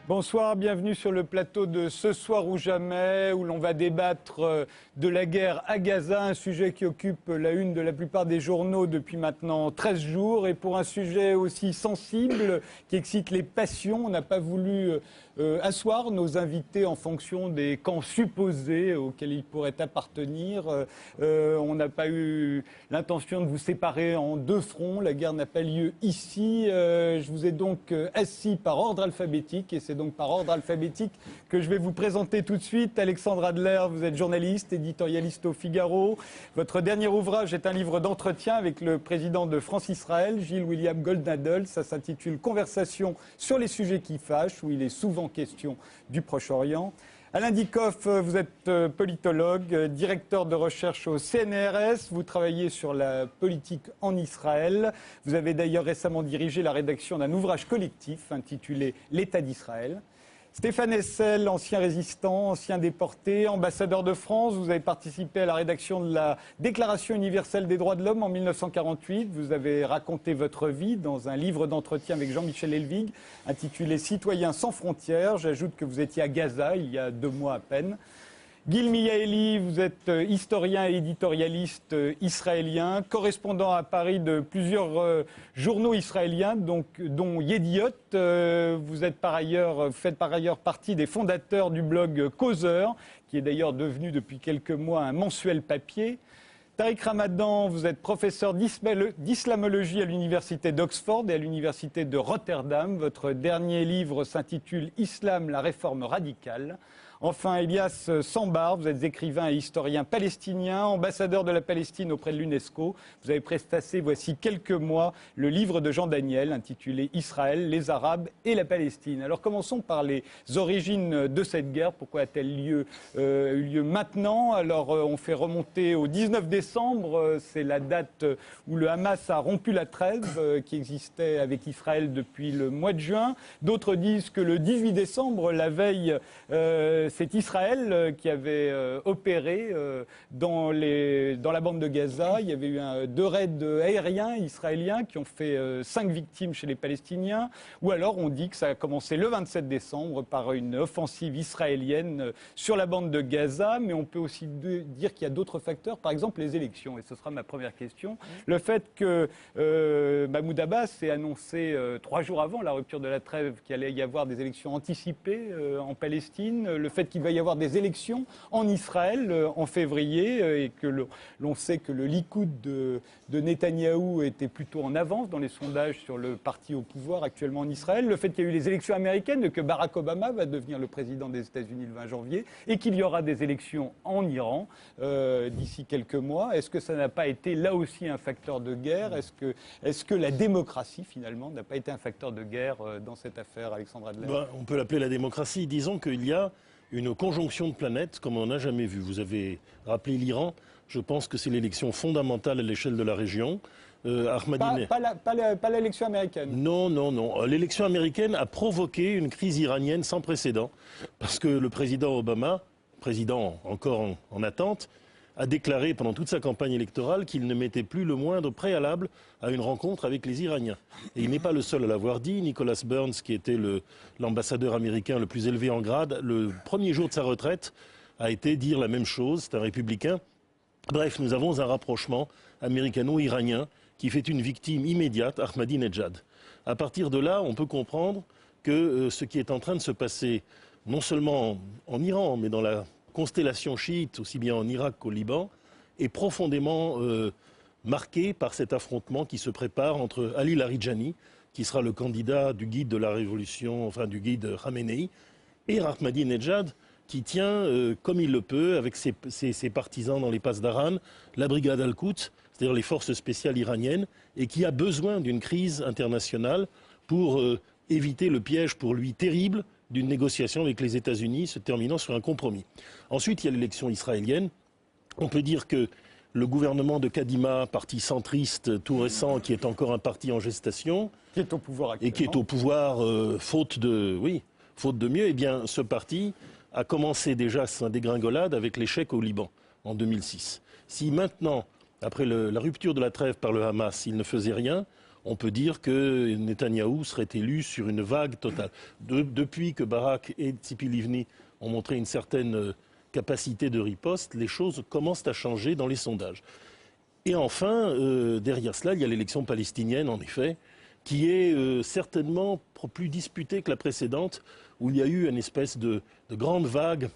Bonsoir, bienvenue sur le plateau de Ce soir ou jamais, où l'on va débattre de la guerre à Gaza, un sujet qui occupe la une de la plupart des journaux depuis maintenant 13 jours. Et pour un sujet aussi sensible, qui excite les passions, on n'a pas voulu asseoir nos invités en fonction des camps supposés auxquels ils pourraient appartenir. On n'a pas eu l'intention de vous séparer en deux fronts, la guerre n'a pas lieu ici. Je vous ai donc assis par ordre alphabétique, et c'est donc par ordre alphabétique que je vais vous présenter tout de suite. Alexandre Adler, vous êtes journaliste, éditorialiste au Figaro. Votre dernier ouvrage est un livre d'entretien avec le président de France-Israël, Gilles William Goldnadel. Ça s'intitule « Conversation sur les sujets qui fâchent », où il est souvent question du Proche-Orient. Alain Dikoff, vous êtes politologue, directeur de recherche au CNRS. Vous travaillez sur la politique en Israël. Vous avez d'ailleurs récemment dirigé la rédaction d'un ouvrage collectif intitulé « L'État d'Israël ». Stéphane Hessel, ancien résistant, ancien déporté, ambassadeur de France. Vous avez participé à la rédaction de la Déclaration universelle des droits de l'homme en 1948. Vous avez raconté votre vie dans un livre d'entretien avec Jean-Michel Helvig intitulé « Citoyens sans frontières ». J'ajoute que vous étiez à Gaza il y a 2 mois à peine. Gil Miyaeli, vous êtes historien et éditorialiste israélien, correspondant à Paris de plusieurs journaux israéliens, dont Yediot. Vous faites par ailleurs partie des fondateurs du blog Causeur, qui est d'ailleurs devenu depuis quelques mois un mensuel papier. Tariq Ramadan, vous êtes professeur d'islamologie à l'université d'Oxford et à l'université de Rotterdam. Votre dernier livre s'intitule « Islam, la réforme radicale ». Enfin, Elias Sambar, vous êtes écrivain et historien palestinien, ambassadeur de la Palestine auprès de l'UNESCO. Vous avez préfacé, voici quelques mois, le livre de Jean Daniel intitulé « Israël, les Arabes et la Palestine ». Alors commençons par les origines de cette guerre. Pourquoi a-t-elle eu lieu maintenant? Alors on fait remonter au 19 décembre, c'est la date où le Hamas a rompu la trêve qui existait avec Israël depuis le mois de juin. D'autres disent que le 18 décembre, la veille, c'est Israël qui avait opéré dans la bande de Gaza. Il y avait eu 2 raids aériens israéliens qui ont fait 5 victimes chez les Palestiniens. Ou alors on dit que ça a commencé le 27 décembre par une offensive israélienne sur la bande de Gaza. Mais on peut aussi dire qu'il y a d'autres facteurs, par exemple les élections. Et ce sera ma première question. Le fait que Mahmoud Abbas ait annoncé 3 jours avant la rupture de la trêve qu'il allait y avoir des élections anticipées en Palestine. Le fait qu'il va y avoir des élections en Israël en février et que l'on sait que le Likoud de Netanyahou était plutôt en avance dans les sondages sur le parti au pouvoir actuellement en Israël. Le fait qu'il y a eu les élections américaines, que Barack Obama va devenir le président des États-Unis le 20 janvier et qu'il y aura des élections en Iran d'ici quelques mois. Est-ce que ça n'a pas été là aussi un facteur de guerre? Est-ce que la démocratie finalement n'a pas été un facteur de guerre dans cette affaire, Alexandre Adler? On peut l'appeler la démocratie. Disons qu'il y a une conjonction de planètes comme on n'a jamais vu. Vous avez rappelé l'Iran. Je pense que c'est l'élection fondamentale à l'échelle de la région. Pas l'élection américaine. Non. L'élection américaine a provoqué une crise iranienne sans précédent. Parce que le président Obama, président encore en attente, a déclaré pendant toute sa campagne électorale qu'il ne mettait plus le moindre préalable à une rencontre avec les Iraniens. Et il n'est pas le seul à l'avoir dit. Nicholas Burns, qui était l'ambassadeur américain le plus élevé en grade, le premier jour de sa retraite, a été dire la même chose. C'est un républicain. Bref, nous avons un rapprochement américano-iranien qui fait une victime immédiate, Ahmadinejad. À partir de là, on peut comprendre que ce qui est en train de se passer, non seulement en Iran, mais dans la constellation chiite, aussi bien en Irak qu'au Liban, est profondément marquée par cet affrontement qui se prépare entre Ali Larijani, qui sera le candidat du guide de la révolution, enfin du guide Khamenei, et Ahmadinejad, qui tient, comme il le peut, avec ses partisans dans les passes d'Aran, la brigade Al-Quds, c'est-à-dire les forces spéciales iraniennes, et qui a besoin d'une crise internationale pour éviter le piège pour lui terrible d'une négociation avec les États-Unis se terminant sur un compromis. Ensuite, il y a l'élection israélienne. On peut dire que le gouvernement de Kadima, parti centriste tout récent, qui est encore un parti en gestation, qui est au pouvoir actuellement, et qui est au pouvoir faute de mieux, eh bien, ce parti a commencé déjà sa dégringolade avec l'échec au Liban en 2006. Si maintenant, après la rupture de la trêve par le Hamas, il ne faisait rien, on peut dire que Netanyahou serait élu sur une vague totale. Depuis que Barak et Tzipi Livni ont montré une certaine capacité de riposte, les choses commencent à changer dans les sondages. Et enfin, derrière cela, il y a l'élection palestinienne, en effet, qui est certainement plus disputée que la précédente, où il y a eu une espèce de grande vague,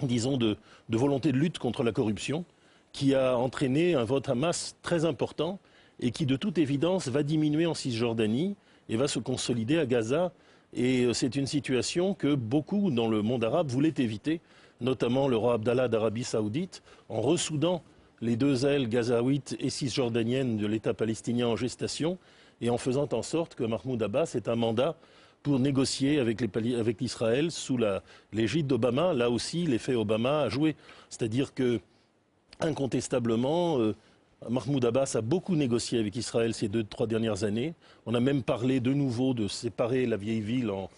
disons, de volonté de lutte contre la corruption, qui a entraîné un vote Hamas très important et qui, de toute évidence, va diminuer en Cisjordanie et va se consolider à Gaza. Et c'est une situation que beaucoup dans le monde arabe voulaient éviter, notamment le roi Abdallah d'Arabie Saoudite, en ressoudant les deux ailes gazaouites et cisjordaniennes de l'État palestinien en gestation et en faisant en sorte que Mahmoud Abbas ait un mandat pour négocier avec Israël sous l'égide d'Obama. Là aussi, l'effet Obama a joué. C'est-à-dire que, incontestablement, Mahmoud Abbas a beaucoup négocié avec Israël ces 2-3 dernières années. On a même parlé de nouveau de séparer la vieille ville, en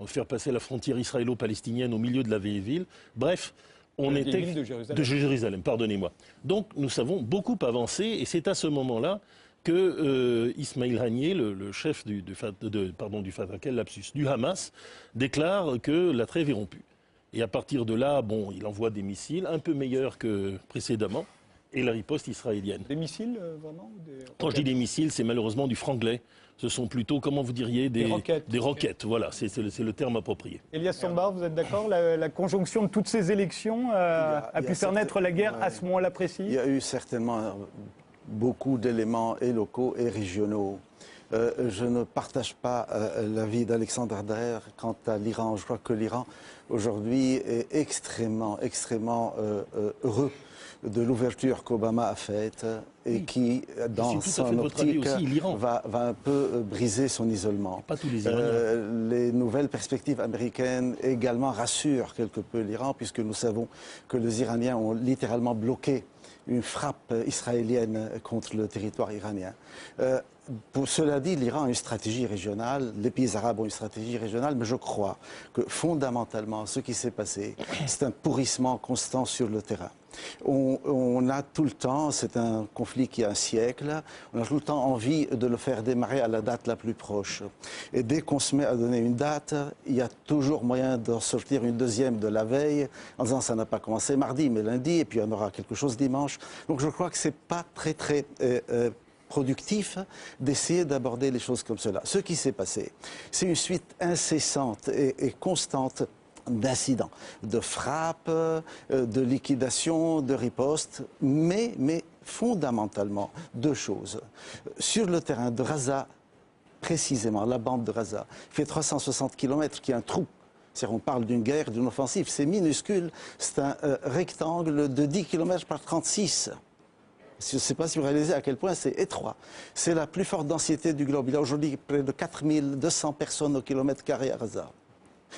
faire passer la frontière israélo-palestinienne au milieu de la vieille ville. Bref, on était de Jérusalem, pardonnez-moi. Donc nous avons beaucoup avancé et c'est à ce moment-là que Ismail Haniyeh, le chef du Fatah, quel lapsus, du Hamas, déclare que la trêve est rompue. Et à partir de là, bon, il envoie des missiles un peu meilleurs que précédemment et la riposte israélienne. Des missiles, vraiment Quand je dis des missiles, c'est malheureusement du franglais. Ce sont plutôt, comment vous diriez, des roquettes. Des roquettes, voilà, c'est le terme approprié. Elias Sambar, vous êtes d'accord? La conjonction de toutes ces élections a pu faire naître la guerre à ce moment-là précis? Il y a eu certainement beaucoup d'éléments et locaux et régionaux. Je ne partage pas l'avis d'Alexandre Daher quant à l'Iran. Je crois que l'Iran, aujourd'hui, est extrêmement heureux de l'ouverture qu'Obama a faite et qui, dans son optique, va un peu briser son isolement. Pas tous les Iraniens. Les nouvelles perspectives américaines également rassurent quelque peu l'Iran, puisque nous savons que les Iraniens ont littéralement bloqué une frappe israélienne contre le territoire iranien. Pour cela dit, l'Iran a une stratégie régionale, les pays arabes ont une stratégie régionale, mais je crois que fondamentalement, ce qui s'est passé, c'est un pourrissement constant sur le terrain. On a tout le temps, c'est un conflit qui a un siècle, on a tout le temps envie de le faire démarrer à la date la plus proche. Et dès qu'on se met à donner une date, il y a toujours moyen d'en sortir une deuxième de la veille, en disant ça n'a pas commencé mardi, mais lundi, et puis on aura quelque chose dimanche. Donc je crois que c'est pas très productif d'essayer d'aborder les choses comme cela. Ce qui s'est passé, c'est une suite incessante et constante d'incidents, de frappes, de liquidations, de ripostes, mais fondamentalement deux choses. Sur le terrain de Raza, précisément, la bande de Raza fait 360 km, qui est un trou. C'est-à-dire on parle d'une guerre, d'une offensive, c'est minuscule, c'est un rectangle de 10 km par 36. Je ne sais pas si vous réalisez à quel point c'est étroit. C'est la plus forte densité du globe. Il y a aujourd'hui près de 4200 personnes au kilomètre carré à Gaza.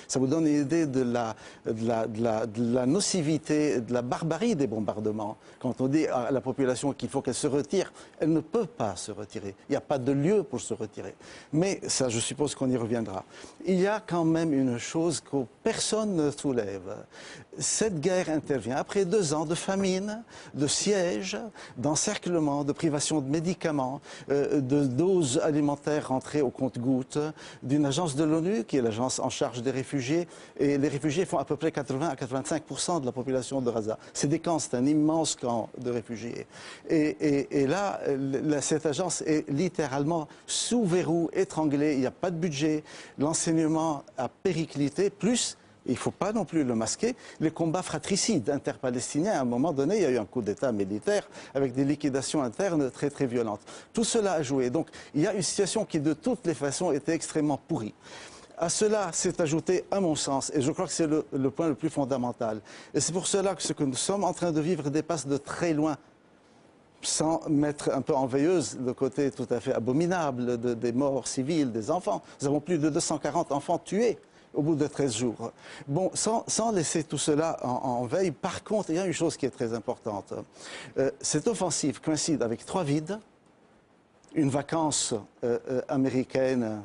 Ça vous donne une idée de la nocivité, de la barbarie des bombardements. Quand on dit à la population qu'il faut qu'elle se retire, elle ne peut pas se retirer. Il n'y a pas de lieu pour se retirer. Mais ça, je suppose qu'on y reviendra. Il y a quand même une chose que personne ne soulève. Cette guerre intervient après 2 ans de famine, de siège, d'encerclement, de privation de médicaments, de doses alimentaires rentrées au compte-gouttes, d'une agence de l'ONU, qui est l'agence en charge des réfugiés, et les réfugiés font à peu près 80 à 85% de la population de Gaza. C'est des camps, c'est un immense camp de réfugiés. Et là, cette agence est littéralement sous verrou, étranglée, il n'y a pas de budget, l'enseignement a périclité, plus, il ne faut pas non plus le masquer, les combats fratricides interpalestiniens. À un moment donné, il y a eu un coup d'État militaire avec des liquidations internes très violentes. Tout cela a joué. Donc il y a une situation qui, de toutes les façons, était extrêmement pourrie. À cela s'est ajouté, à mon sens, et je crois que c'est le point le plus fondamental, et c'est pour cela que ce que nous sommes en train de vivre dépasse de très loin, sans mettre un peu en veilleuse le côté tout à fait abominable des morts civiles, des enfants. Nous avons plus de 240 enfants tués au bout de 13 jours. Bon, sans laisser tout cela en veille, par contre, il y a une chose qui est très importante. Cette offensive coïncide avec 3 vides, une vacance américaine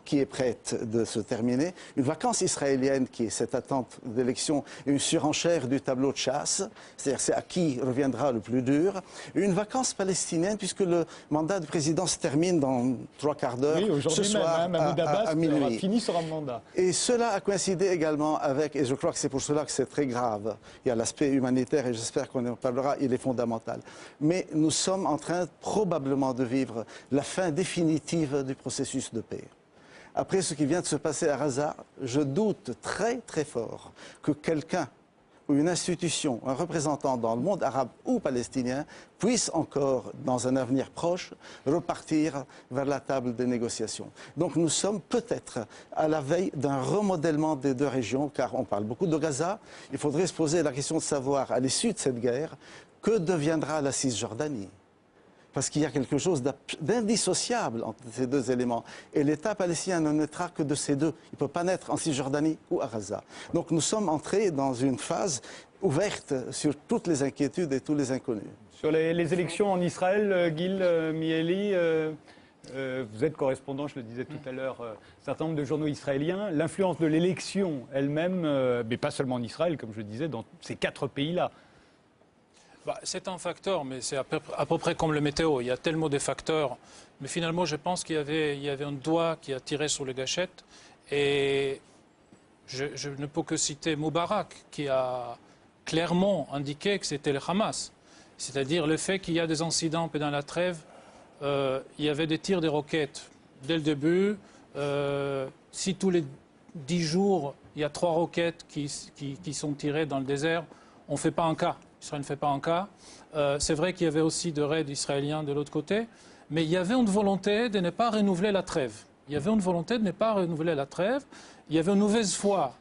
qui est prête de se terminer, une vacance israélienne qui est cette attente d'élection, une surenchère du tableau de chasse, c'est-à-dire c'est à qui reviendra le plus dur, une vacance palestinienne puisque le mandat du président se termine dans 3/4 d'heure, oui, ce soir Mahmoud Abbas à minuit. aura fini son mandat. Et cela a coïncidé également avec, et je crois que c'est pour cela que c'est très grave, il y a l'aspect humanitaire et j'espère qu'on en parlera, il est fondamental. Mais nous sommes en train probablement de vivre la fin définitive du processus de paix. Après ce qui vient de se passer à Gaza, je doute très très fort que quelqu'un ou une institution, un représentant dans le monde arabe ou palestinien puisse encore, dans un avenir proche, repartir vers la table des négociations. Donc nous sommes peut-être à la veille d'un remodèlement des deux régions, car on parle beaucoup de Gaza. Il faudrait se poser la question de savoir, à l'issue de cette guerre, que deviendra la Cisjordanie ? Parce qu'il y a quelque chose d'indissociable entre ces deux éléments. Et l'État palestinien ne naîtra que de ces deux. Il ne peut pas naître en Cisjordanie ou à Gaza. Donc nous sommes entrés dans une phase ouverte sur toutes les inquiétudes et tous les inconnus. Sur les élections en Israël, Gil Mieli, vous êtes correspondant, je le disais tout à l'heure, un certain nombre de journaux israéliens. L'influence de l'élection elle-même, mais pas seulement en Israël, comme je le disais, dans ces 4 pays-là. C'est un facteur, mais c'est à peu près comme le météo. Il y a tellement de facteurs. Mais finalement, je pense qu'il y avait un doigt qui a tiré sur les gâchettes. Et je ne peux que citer Moubarak, qui a clairement indiqué que c'était le Hamas. C'est-à-dire le fait qu'il y a des incidents pendant la trêve. Il y avait des tirs de roquettes dès le début. Si tous les 10 jours, il y a 3 roquettes qui sont tirées dans le désert, on ne fait pas un cas. Israël ne fait pas un cas. C'est vrai qu'il y avait aussi des raids israéliens de l'autre côté, mais il y avait une volonté de ne pas renouveler la trêve. Il y avait une volonté de ne pas renouveler la trêve. Il y avait une mauvaise foi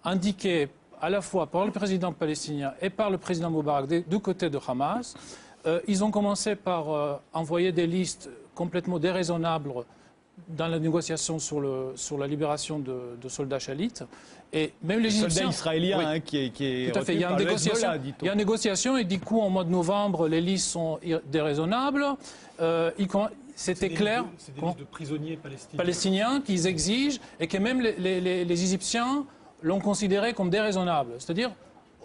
indiquée à la fois par le président palestinien et par le président Moubarak du côté de Hamas. Ils ont commencé par envoyer des listes complètement déraisonnables dans la négociation sur la libération de soldats chalites. Et même les soldats israéliens, oui, hein, qui est tout à fait. Il y a une négociation et du coup, en mois de novembre, les listes sont déraisonnables. C'était clair. C'est des listes de prisonniers palestiniens qu'ils exigent et que même les Égyptiens l'ont considéré comme déraisonnable. C'est-à-dire,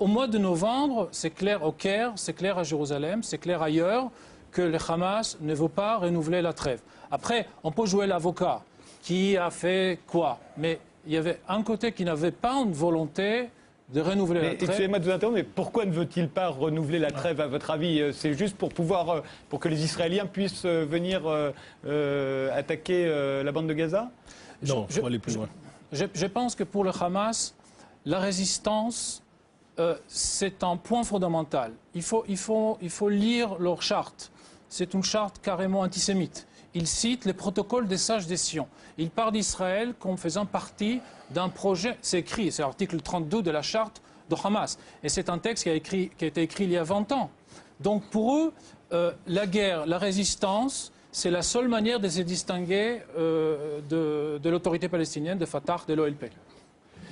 au mois de novembre, c'est clair au Caire, c'est clair à Jérusalem, c'est clair ailleurs que le Hamas ne veut pas renouveler la trêve. Après, on peut jouer l'avocat. Qui a fait quoi? Mais il y avait un côté qui n'avait pas une volonté de renouveler la trêve. Excusez-moi de vous interrompre, mais pourquoi ne veut-il pas renouveler la trêve, à votre avis? C'est juste pour que les Israéliens puissent venir attaquer la bande de Gaza? Non, il faut aller plus loin. Je pense que pour le Hamas, la résistance, c'est un point fondamental. Il faut lire leur charte. C'est une charte carrément antisémite. Il cite les protocoles des sages des Sion. Il parle d'Israël comme faisant partie d'un projet, c'est écrit, c'est l'article 32 de la charte de Hamas. Et c'est un texte qui a été écrit il y a 20 ans. Donc pour eux, la guerre, la résistance, c'est la seule manière de se distinguer de l'autorité palestinienne, de Fatah, de l'OLP.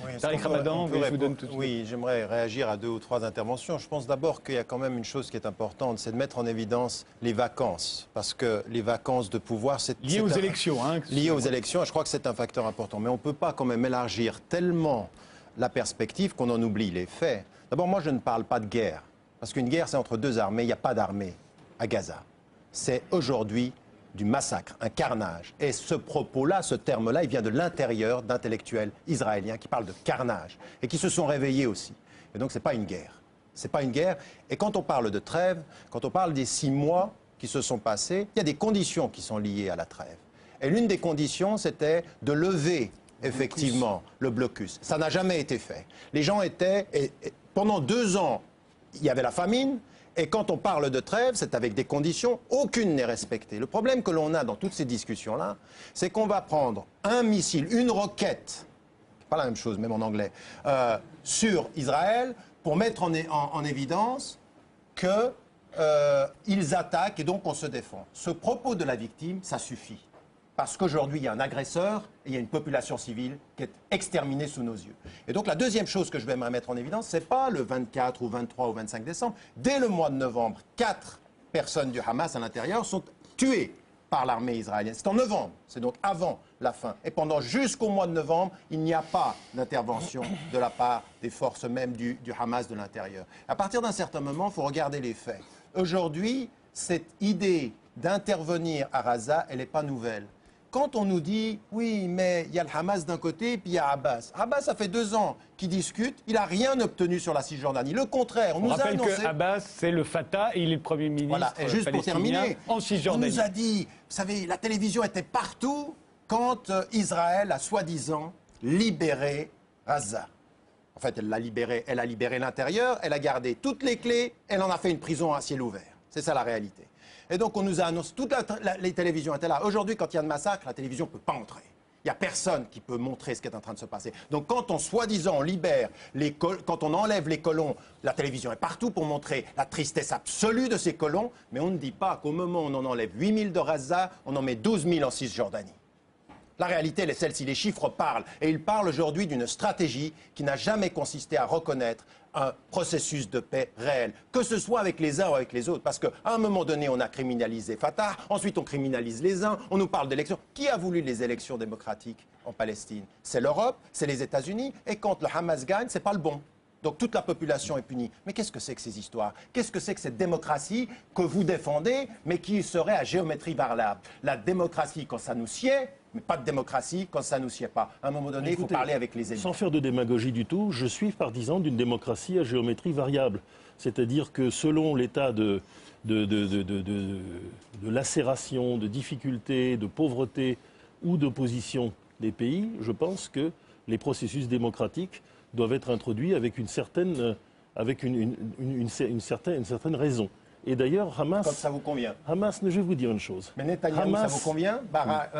Oui, Tariq Ramadan, je vous donne tout de suite. Oui, j'aimerais réagir à 2 ou 3 interventions. Je pense d'abord qu'il y a quand même une chose qui est importante, c'est de mettre en évidence les vacances. Parce que les vacances de pouvoir, c'est... Liées aux élections. Hein, liées aux élections, et je crois que c'est un facteur important. Mais on ne peut pas quand même élargir tellement la perspective qu'on en oublie les faits. D'abord, moi, je ne parle pas de guerre. Parce qu'une guerre, c'est entre 2 armées. Il n'y a pas d'armée à Gaza. C'est aujourd'hui du massacre, un carnage. Et ce propos-là, ce terme-là, il vient de l'intérieur d'intellectuels israéliens qui parlent de carnage et qui se sont réveillés aussi. Et donc, ce n'est pas une guerre. Ce n'est pas une guerre. Et quand on parle de trêve, quand on parle des 6 mois qui se sont passés, il y a des conditions qui sont liées à la trêve. Et l'une des conditions, c'était de lever effectivement le blocus. Ça n'a jamais été fait. Les gens étaient... et pendant 2 ans, il y avait la famine. Et quand on parle de trêve, c'est avec des conditions, aucune n'est respectée. Le problème que l'on a dans toutes ces discussions-là, c'est qu'on va prendre un missile, une roquette, pas la même chose, même en anglais, sur Israël pour mettre en évidence qu'ils attaquent et donc on se défend. Ce propos de la victime, ça suffit. Parce qu'aujourd'hui, il y a un agresseur et il y a une population civile qui est exterminée sous nos yeux. Et donc la deuxième chose que je vais mettre en évidence, ce n'est pas le 24 ou 23 ou 25 décembre. Dès le mois de novembre, 4 personnes du Hamas à l'intérieur sont tuées par l'armée israélienne. C'est en novembre, c'est donc avant la fin. Et pendant jusqu'au mois de novembre, il n'y a pas d'intervention de la part des forces même du Hamas de l'intérieur. À partir d'un certain moment, il faut regarder les faits. Aujourd'hui, cette idée d'intervenir à Gaza, elle n'est pas nouvelle. Quand on nous dit, oui, mais il y a le Hamas d'un côté, puis il y a Abbas. Abbas, ça fait 2 ans qu'il discute, il n'a rien obtenu sur la Cisjordanie. Le contraire, on nous a rappelle annoncé... que Abbas, c'est le Fatah et il est le Premier ministre Voilà, et juste pour terminer, en on Cisjordanie. nous a dit, vous savez, la télévision était partout quand Israël a soi-disant libéré Gaza. En fait, elle a libéré l'intérieur, elle a gardé toutes les clés, elle en a fait une prison à ciel ouvert. C'est ça la réalité. Et donc on nous a annoncé, les télévisions étaient là. Aujourd'hui, quand il y a un massacre, la télévision ne peut pas entrer. Il n'y a personne qui peut montrer ce qui est en train de se passer. Donc quand on, soi-disant, on libère, quand on enlève les colons, la télévision est partout pour montrer la tristesse absolue de ces colons, mais on ne dit pas qu'au moment où on en enlève 8 000 de Gaza, on en met 12 000 en Cisjordanie. La réalité, elle est celle-ci. Les chiffres parlent. Et ils parlent aujourd'hui d'une stratégie qui n'a jamais consisté à reconnaître un processus de paix réel, que ce soit avec les uns ou avec les autres. Parce qu'à un moment donné, on a criminalisé Fatah, ensuite on criminalise les uns, on nous parle d'élections. Qui a voulu les élections démocratiques en Palestine? C'est l'Europe, c'est les États-Unis, et quand le Hamas gagne, c'est pas le bon. Donc toute la population est punie. Mais qu'est-ce que c'est que ces histoires? Qu'est-ce que c'est que cette démocratie que vous défendez, mais qui serait à géométrie variable? La démocratie quand ça nous sied, mais pas de démocratie quand ça ne nous sied pas. À un moment donné, il faut parler avec les ennemis. Sans faire de démagogie du tout, je suis partisan d'une démocratie à géométrie variable. C'est-à-dire que selon l'état de lacération, de difficulté, de pauvreté ou d'opposition des pays, je pense que les processus démocratiques doivent être introduits avec une certaine raison. Et d'ailleurs, Hamas... Quand ça vous convient. Hamas, je vais vous dire une chose. Mais Netanyahou, ça vous convient? Barak,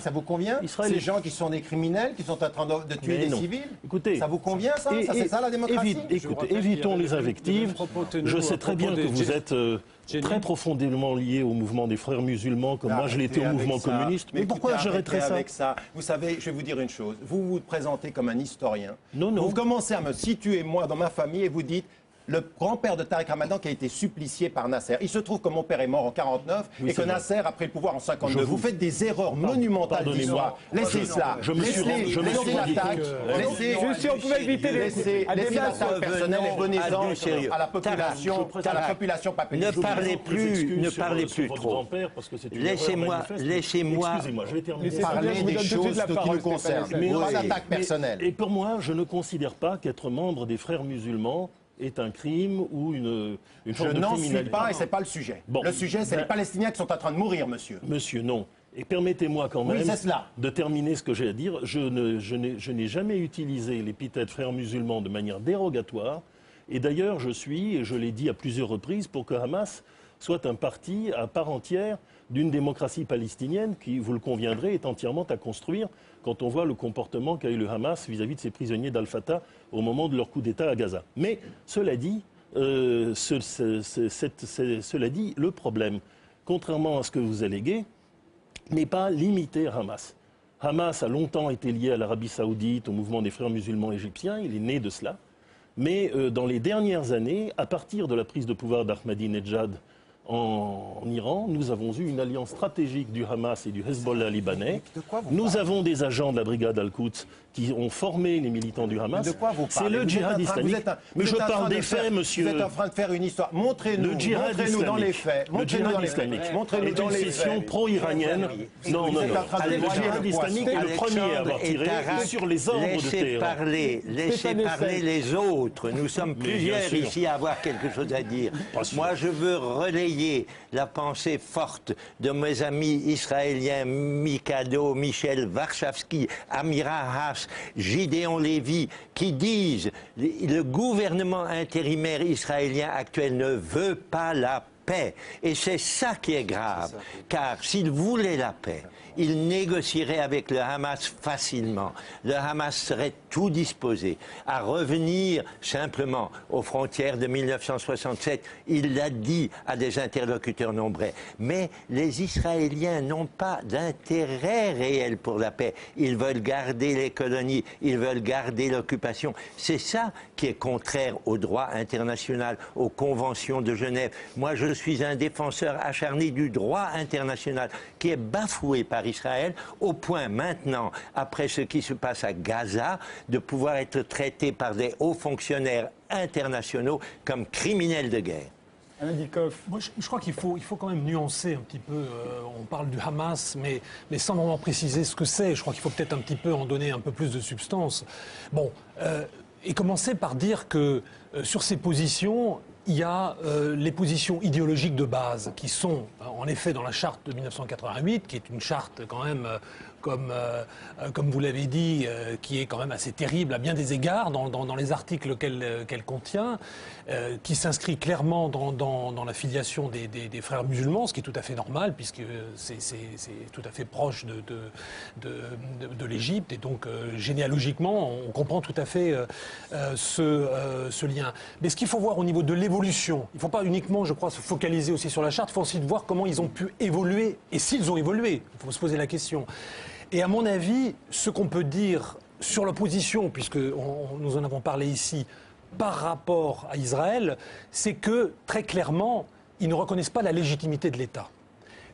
ça vous convient? Ces gens qui sont des criminels, qui sont en train de tuer des civils? Écoutez, ça vous convient, ça? C'est ça la démocratie? Écoutez, évitons les invectives. Je sais très bien que vous êtes très profondément lié au mouvement des frères musulmans, comme moi je l'étais au mouvement communiste. Mais pourquoi j'arrêterais ça? Vous savez, je vais vous dire une chose. Vous vous présentez comme un historien. Non. Vous commencez à me situer, moi, dans ma famille, et vous dites... Le grand-père de Tariq Ramadan qui a été supplicié par Nasser. Il se trouve que mon père est mort en 49 et que Nasser a pris le pouvoir en 52. Vous faites des erreurs monumentales d'histoire. Laissez cela. Laissez l'attaque. Si on pouvait éviter laissez l'attaque personnelle et prenez-en à la population papélienne. Ne parlez plus trop. Laissez-moi. Excusez-moi, je vais terminer. Parler des choses qui nous concernent. Mais pas d'attaque personnelle. Et pour moi, je ne considère pas qu'être membre des frères musulmans est un crime ou une forme de criminalité. Je n'en suis pas et ce n'est pas le sujet. Bon, le sujet, c'est les Palestiniens qui sont en train de mourir, monsieur. Monsieur, non. Et permettez-moi quand même de terminer ce que j'ai à dire. Je n'ai jamais utilisé l'épithète frères musulmans de manière dérogatoire. Et d'ailleurs, je suis, et je l'ai dit à plusieurs reprises, pour que Hamas soit un parti à part entière d'une démocratie palestinienne qui, vous le conviendrez, est entièrement à construire quand on voit le comportement qu'a eu le Hamas vis-à-vis de ses prisonniers d'Al-Fatah au moment de leur coup d'État à Gaza. Mais cela dit, le problème, contrairement à ce que vous alléguez, n'est pas limité à Hamas. Hamas a longtemps été lié à l'Arabie saoudite, au mouvement des frères musulmans égyptiens, il est né de cela. Mais dans les dernières années, à partir de la prise de pouvoir d'Ahmadinejad en Iran, nous avons eu une alliance stratégique du Hamas et du Hezbollah libanais. Nous avons des agents de la brigade Al-Quds qui ont formé les militants du Hamas. C'est le djihad islamique. Mais je parle des faits, monsieur. Vous êtes en train de faire une histoire. Montrez-nous dans les faits. Le djihad islamique est une session pro-iranienne. Non. Le djihad islamique est le premier à avoir tiré sur les ordres de Téhéran. Laissez parler les autres. Nous sommes plusieurs ici à avoir quelque chose à dire. Moi, je veux relayer la pensée forte de mes amis israéliens Mikado, Michel Warshawski, Amira Haas, Gideon Lévy, qui disent le gouvernement intérimaire israélien actuel ne veut pas la paix. Et c'est ça qui est grave, car s'il voulait la paix, il négocierait avec le Hamas facilement. Le Hamas serait tout disposé à revenir simplement aux frontières de 1967. Il l'a dit à des interlocuteurs nombreux. Mais les Israéliens n'ont pas d'intérêt réel pour la paix. Ils veulent garder les colonies, ils veulent garder l'occupation. C'est ça qui est contraire au droit international, aux conventions de Genève. Moi, je suis un défenseur acharné du droit international qui est bafoué par Israël, au point maintenant, après ce qui se passe à Gaza, de pouvoir être traité par des hauts fonctionnaires internationaux comme criminels de guerre. Moi, je crois qu'il faut quand même nuancer un petit peu. On parle du Hamas, mais sans vraiment préciser ce que c'est. Je crois qu'il faut peut-être un petit peu en donner un peu plus de substance. Bon, et commencer par dire que sur ces positions, il y a les positions idéologiques de base qui sont, en effet, dans la charte de 1988, qui est une charte quand même, comme vous l'avez dit, qui est quand même assez terrible à bien des égards dans les articles qu'elle contient, qui s'inscrit clairement dans la filiation des frères musulmans, ce qui est tout à fait normal, puisque c'est tout à fait proche de l'Égypte, et donc généalogiquement, on comprend tout à fait ce lien. Mais ce qu'il faut voir au niveau de l'évolution, il ne faut pas uniquement, je crois, se focaliser aussi sur la charte, il faut aussi voir comment ils ont pu évoluer, et s'ils ont évolué, il faut se poser la question. Et à mon avis, ce qu'on peut dire sur l'opposition, puisque nous en avons parlé ici, par rapport à Israël, c'est que, très clairement, ils ne reconnaissent pas la légitimité de l'État.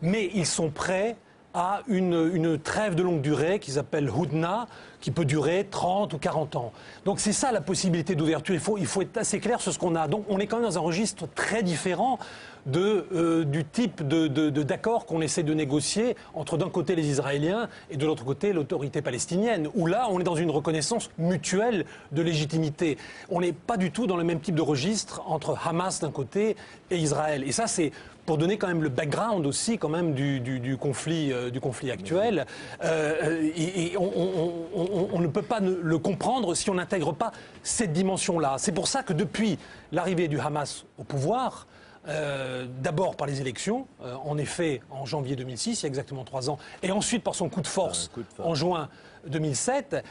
Mais ils sont prêts à une trêve de longue durée qu'ils appellent Houdna, qui peut durer 30 ou 40 ans. Donc c'est ça la possibilité d'ouverture. Il faut être assez clair sur ce qu'on a. Donc on est quand même dans un registre très différent du type d'accord qu'on essaie de négocier entre d'un côté les Israéliens et de l'autre côté l'autorité palestinienne, où là on est dans une reconnaissance mutuelle de légitimité. On n'est pas du tout dans le même type de registre entre Hamas d'un côté et Israël. Et ça c'est pour donner quand même le background aussi quand même du conflit actuel. Et on ne peut pas le comprendre si on n'intègre pas cette dimension-là. C'est pour ça que depuis l'arrivée du Hamas au pouvoir, d'abord par les élections, en effet en janvier 2006, il y a exactement 3 ans, et ensuite par son coup de force en juin 2007,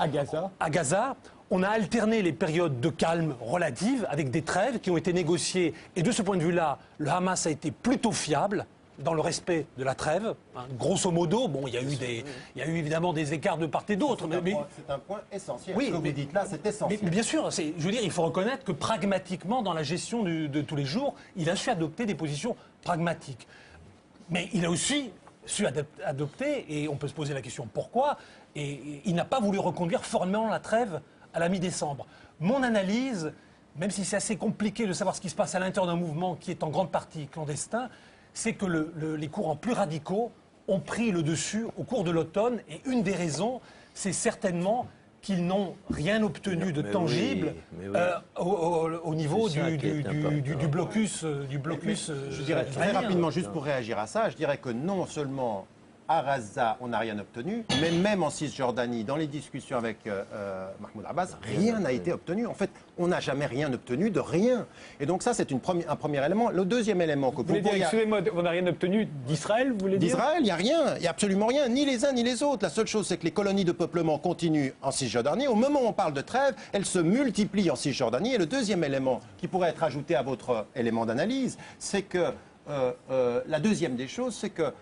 à Gaza, on a alterné les périodes de calme relatives avec des trêves qui ont été négociées. Et de ce point de vue-là, le Hamas a été plutôt fiable dans le respect de la trêve. Grosso modo, bon, il y a eu évidemment des écarts de part et d'autre. C'est un point essentiel. Oui, ce que vous dites là, c'est essentiel. Mais bien sûr, je veux dire, il faut reconnaître que pragmatiquement, dans la gestion de tous les jours, il a su adopter des positions pragmatiques. Mais il a aussi su adopter, et on peut se poser la question pourquoi, et il n'a pas voulu reconduire formellement la trêve à la mi-décembre. Mon analyse, même si c'est assez compliqué de savoir ce qui se passe à l'intérieur d'un mouvement qui est en grande partie clandestin, c'est que les courants plus radicaux ont pris le dessus au cours de l'automne. Et une des raisons, c'est certainement qu'ils n'ont rien obtenu de tangible au niveau du blocus. Je dirais très rapidement, juste pour réagir à ça, je dirais que non seulement à Gaza, on n'a rien obtenu, mais même en Cisjordanie, dans les discussions avec Mahmoud Abbas, rien n'a été obtenu. En fait, on n'a jamais rien obtenu de rien. Et donc ça, c'est un premier élément. Le deuxième élément que vous voulez dire, excusez-moi, on n'a rien obtenu d'Israël, vous voulez dire? D'Israël, il n'y a rien, il n'y a absolument rien, ni les uns ni les autres. La seule chose, c'est que les colonies de peuplement continuent en Cisjordanie. Au moment où on parle de trêve, elles se multiplient en Cisjordanie. Et le deuxième élément qui pourrait être ajouté à votre élément d'analyse, c'est que la deuxième des choses, c'est que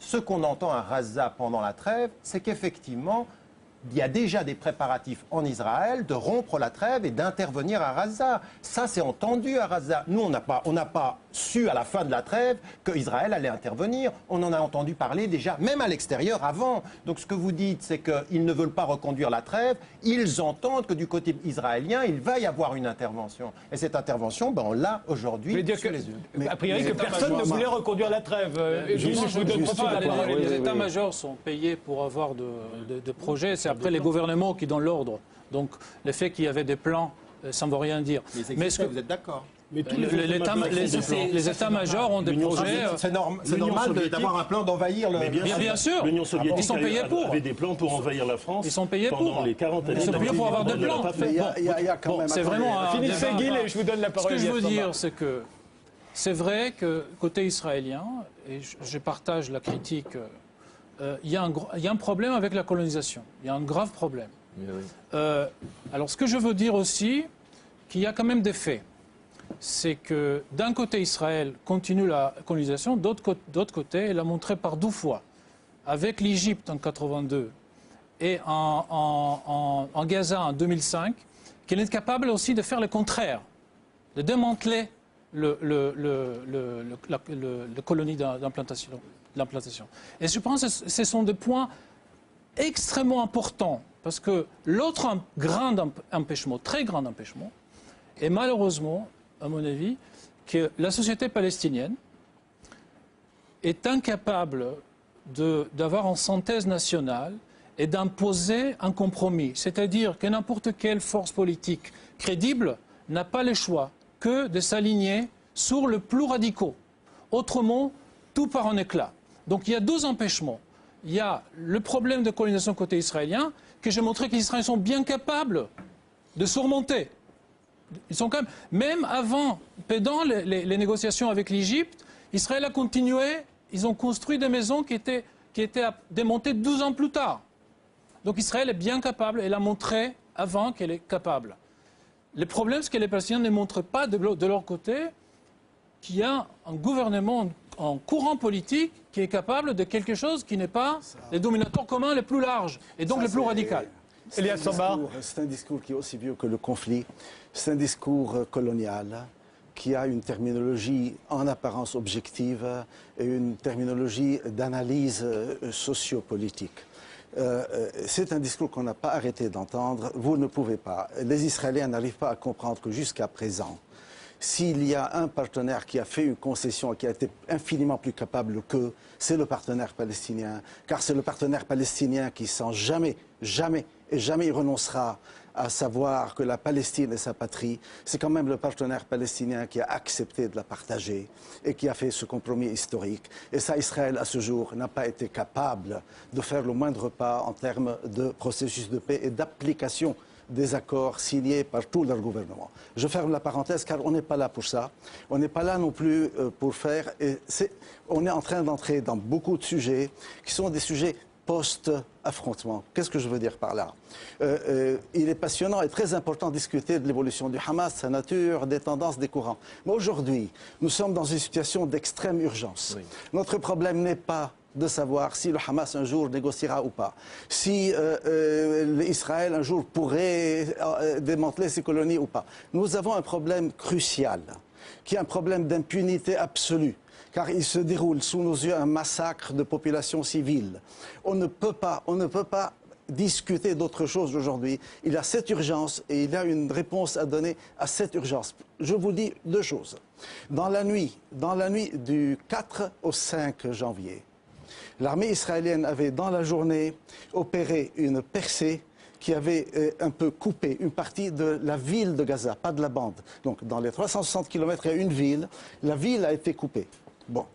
ce qu'on entend à Gaza pendant la trêve, c'est qu'effectivement, il y a déjà des préparatifs en Israël de rompre la trêve et d'intervenir à Gaza. Ça, c'est entendu à Gaza. Nous, on n'a pas su à la fin de la trêve qu'Israël allait intervenir. On en a entendu parler déjà, même à l'extérieur, avant. Donc ce que vous dites, c'est qu'ils ne veulent pas reconduire la trêve. Ils entendent que du côté israélien, il va y avoir une intervention. Et cette intervention, on l'a aujourd'hui sous les yeux. A priori, que personne ne voulait reconduire la trêve. Les états-majors sont payés pour avoir de projets. C'est après les gouvernements qui donnent l'ordre. Donc le fait qu'il y avait des plans, ça ne veut rien dire. Mais est-ce que vous êtes d'accord? Les états-majors ont des projets. C'est normal d'avoir un plan d'envahir le. Bien sûr. L'Union soviétique Ils sont payés pour. avait des plans pour envahir la France. Ils sont payés pendant les 40 années. Ils sont payés pour avoir des plans. C'est vraiment. Finissez, Guil, et je vous donne la parole. Ce que je veux dire, c'est que c'est vrai que côté israélien, et je partage la critique, il y a un problème avec la colonisation. Il y a un grave problème. Alors, ce que je veux dire aussi, qu'il y a quand même des faits. C'est que d'un côté, Israël continue la colonisation, d'autre côté, elle a montré par 2 fois, avec l'Égypte en 82 et en Gaza en 2005, qu'elle est capable aussi de faire le contraire, de démanteler la colonie d'implantation. Et je pense que ce sont des points extrêmement importants, parce que l'autre grand empêchement, très grand empêchement, est malheureusement, à mon avis, que la société palestinienne est incapable d'avoir une synthèse nationale et d'imposer un compromis. C'est-à-dire que n'importe quelle force politique crédible n'a pas le choix que de s'aligner sur le plus radicaux. Autrement, tout part en éclat. Donc il y a deux empêchements. Il y a le problème de colonisation côté israélien, que j'ai montré que les Israéliens sont bien capables de surmonter. Ils sont quand même avant, pendant les négociations avec l'Égypte, Israël a continué, ils ont construit des maisons qui étaient démontées 12 ans plus tard. Donc Israël est bien capable, elle a montré avant qu'elle est capable. Le problème, c'est que les Palestiniens ne montrent pas de leur côté qu'il y a un gouvernement, un courant politique qui est capable de quelque chose qui n'est pas les dominateurs communs les plus larges et donc les plus radicaux. C'est un discours qui est aussi vieux que le conflit. C'est un discours colonial qui a une terminologie en apparence objective et une terminologie d'analyse sociopolitique. C'est un discours qu'on n'a pas arrêté d'entendre. Vous ne pouvez pas. Les Israéliens n'arrivent pas à comprendre que jusqu'à présent, s'il y a un partenaire qui a fait une concession et qui a été infiniment plus capable qu'eux, c'est le partenaire palestinien. Car c'est le partenaire palestinien qui, sans jamais y renoncera à savoir que la Palestine est sa patrie, c'est quand même le partenaire palestinien qui a accepté de la partager et qui a fait ce compromis historique. Et ça, Israël, à ce jour, n'a pas été capable de faire le moindre pas en termes de processus de paix et d'application des accords signés par tout leur gouvernement. Je ferme la parenthèse car on n'est pas là pour ça. On n'est pas là non plus pour faire. On est en train d'entrer dans beaucoup de sujets qui sont des sujets post-affrontement. Qu'est-ce que je veux dire par là? Il est passionnant et très important de discuter de l'évolution du Hamas, sa nature, des tendances, des courants. Mais aujourd'hui, nous sommes dans une situation d'extrême urgence. Oui. Notre problème n'est pas de savoir si le Hamas un jour négociera ou pas, si Israël un jour pourrait démanteler ses colonies ou pas. Nous avons un problème crucial, qui est un problème d'impunité absolue. Car il se déroule sous nos yeux un massacre de populations civiles. On ne peut pas discuter d'autre chose aujourd'hui. Il y a cette urgence et il y a une réponse à donner à cette urgence. Je vous dis deux choses. Dans la nuit du 4 au 5 janvier, l'armée israélienne avait dans la journée opéré une percée qui avait un peu coupé une partie de la ville de Gaza, pas de la bande. Donc dans les 360 km, il y a une ville, la ville a été coupée. Bon,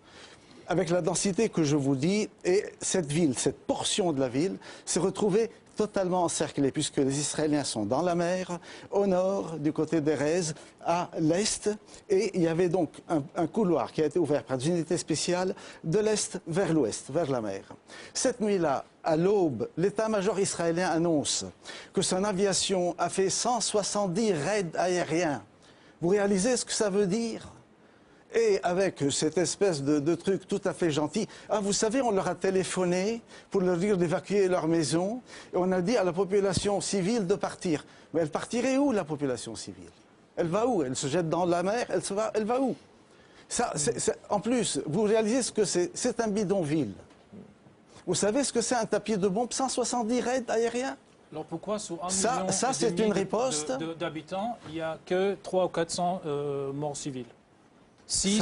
avec la densité que je vous dis, et cette ville, cette portion de la ville, s'est retrouvée totalement encerclée, puisque les Israéliens sont dans la mer, au nord, du côté d'Erez, à l'est, et il y avait donc un couloir qui a été ouvert par des unités spéciales de l'est vers l'ouest, vers la mer. Cette nuit-là, à l'aube, l'état-major israélien annonce que son aviation a fait 170 raids aériens. Vous réalisez ce que ça veut dire ? Et avec cette espèce de truc tout à fait gentil, vous savez, on leur a téléphoné pour leur dire d'évacuer leur maison, et on a dit à la population civile de partir. Mais elle partirait où, la population civile? Elle va où? Elle se jette dans la mer? Elle va où? Ça, en plus, vous réalisez ce que c'est? C'est un bidonville. Vous savez ce que c'est un tapis de bombe? 170 raids aériens? Alors pourquoi sur 1 million ça c'est une riposte d'habitants, il n'y a que 300 ou 400 morts civils? Si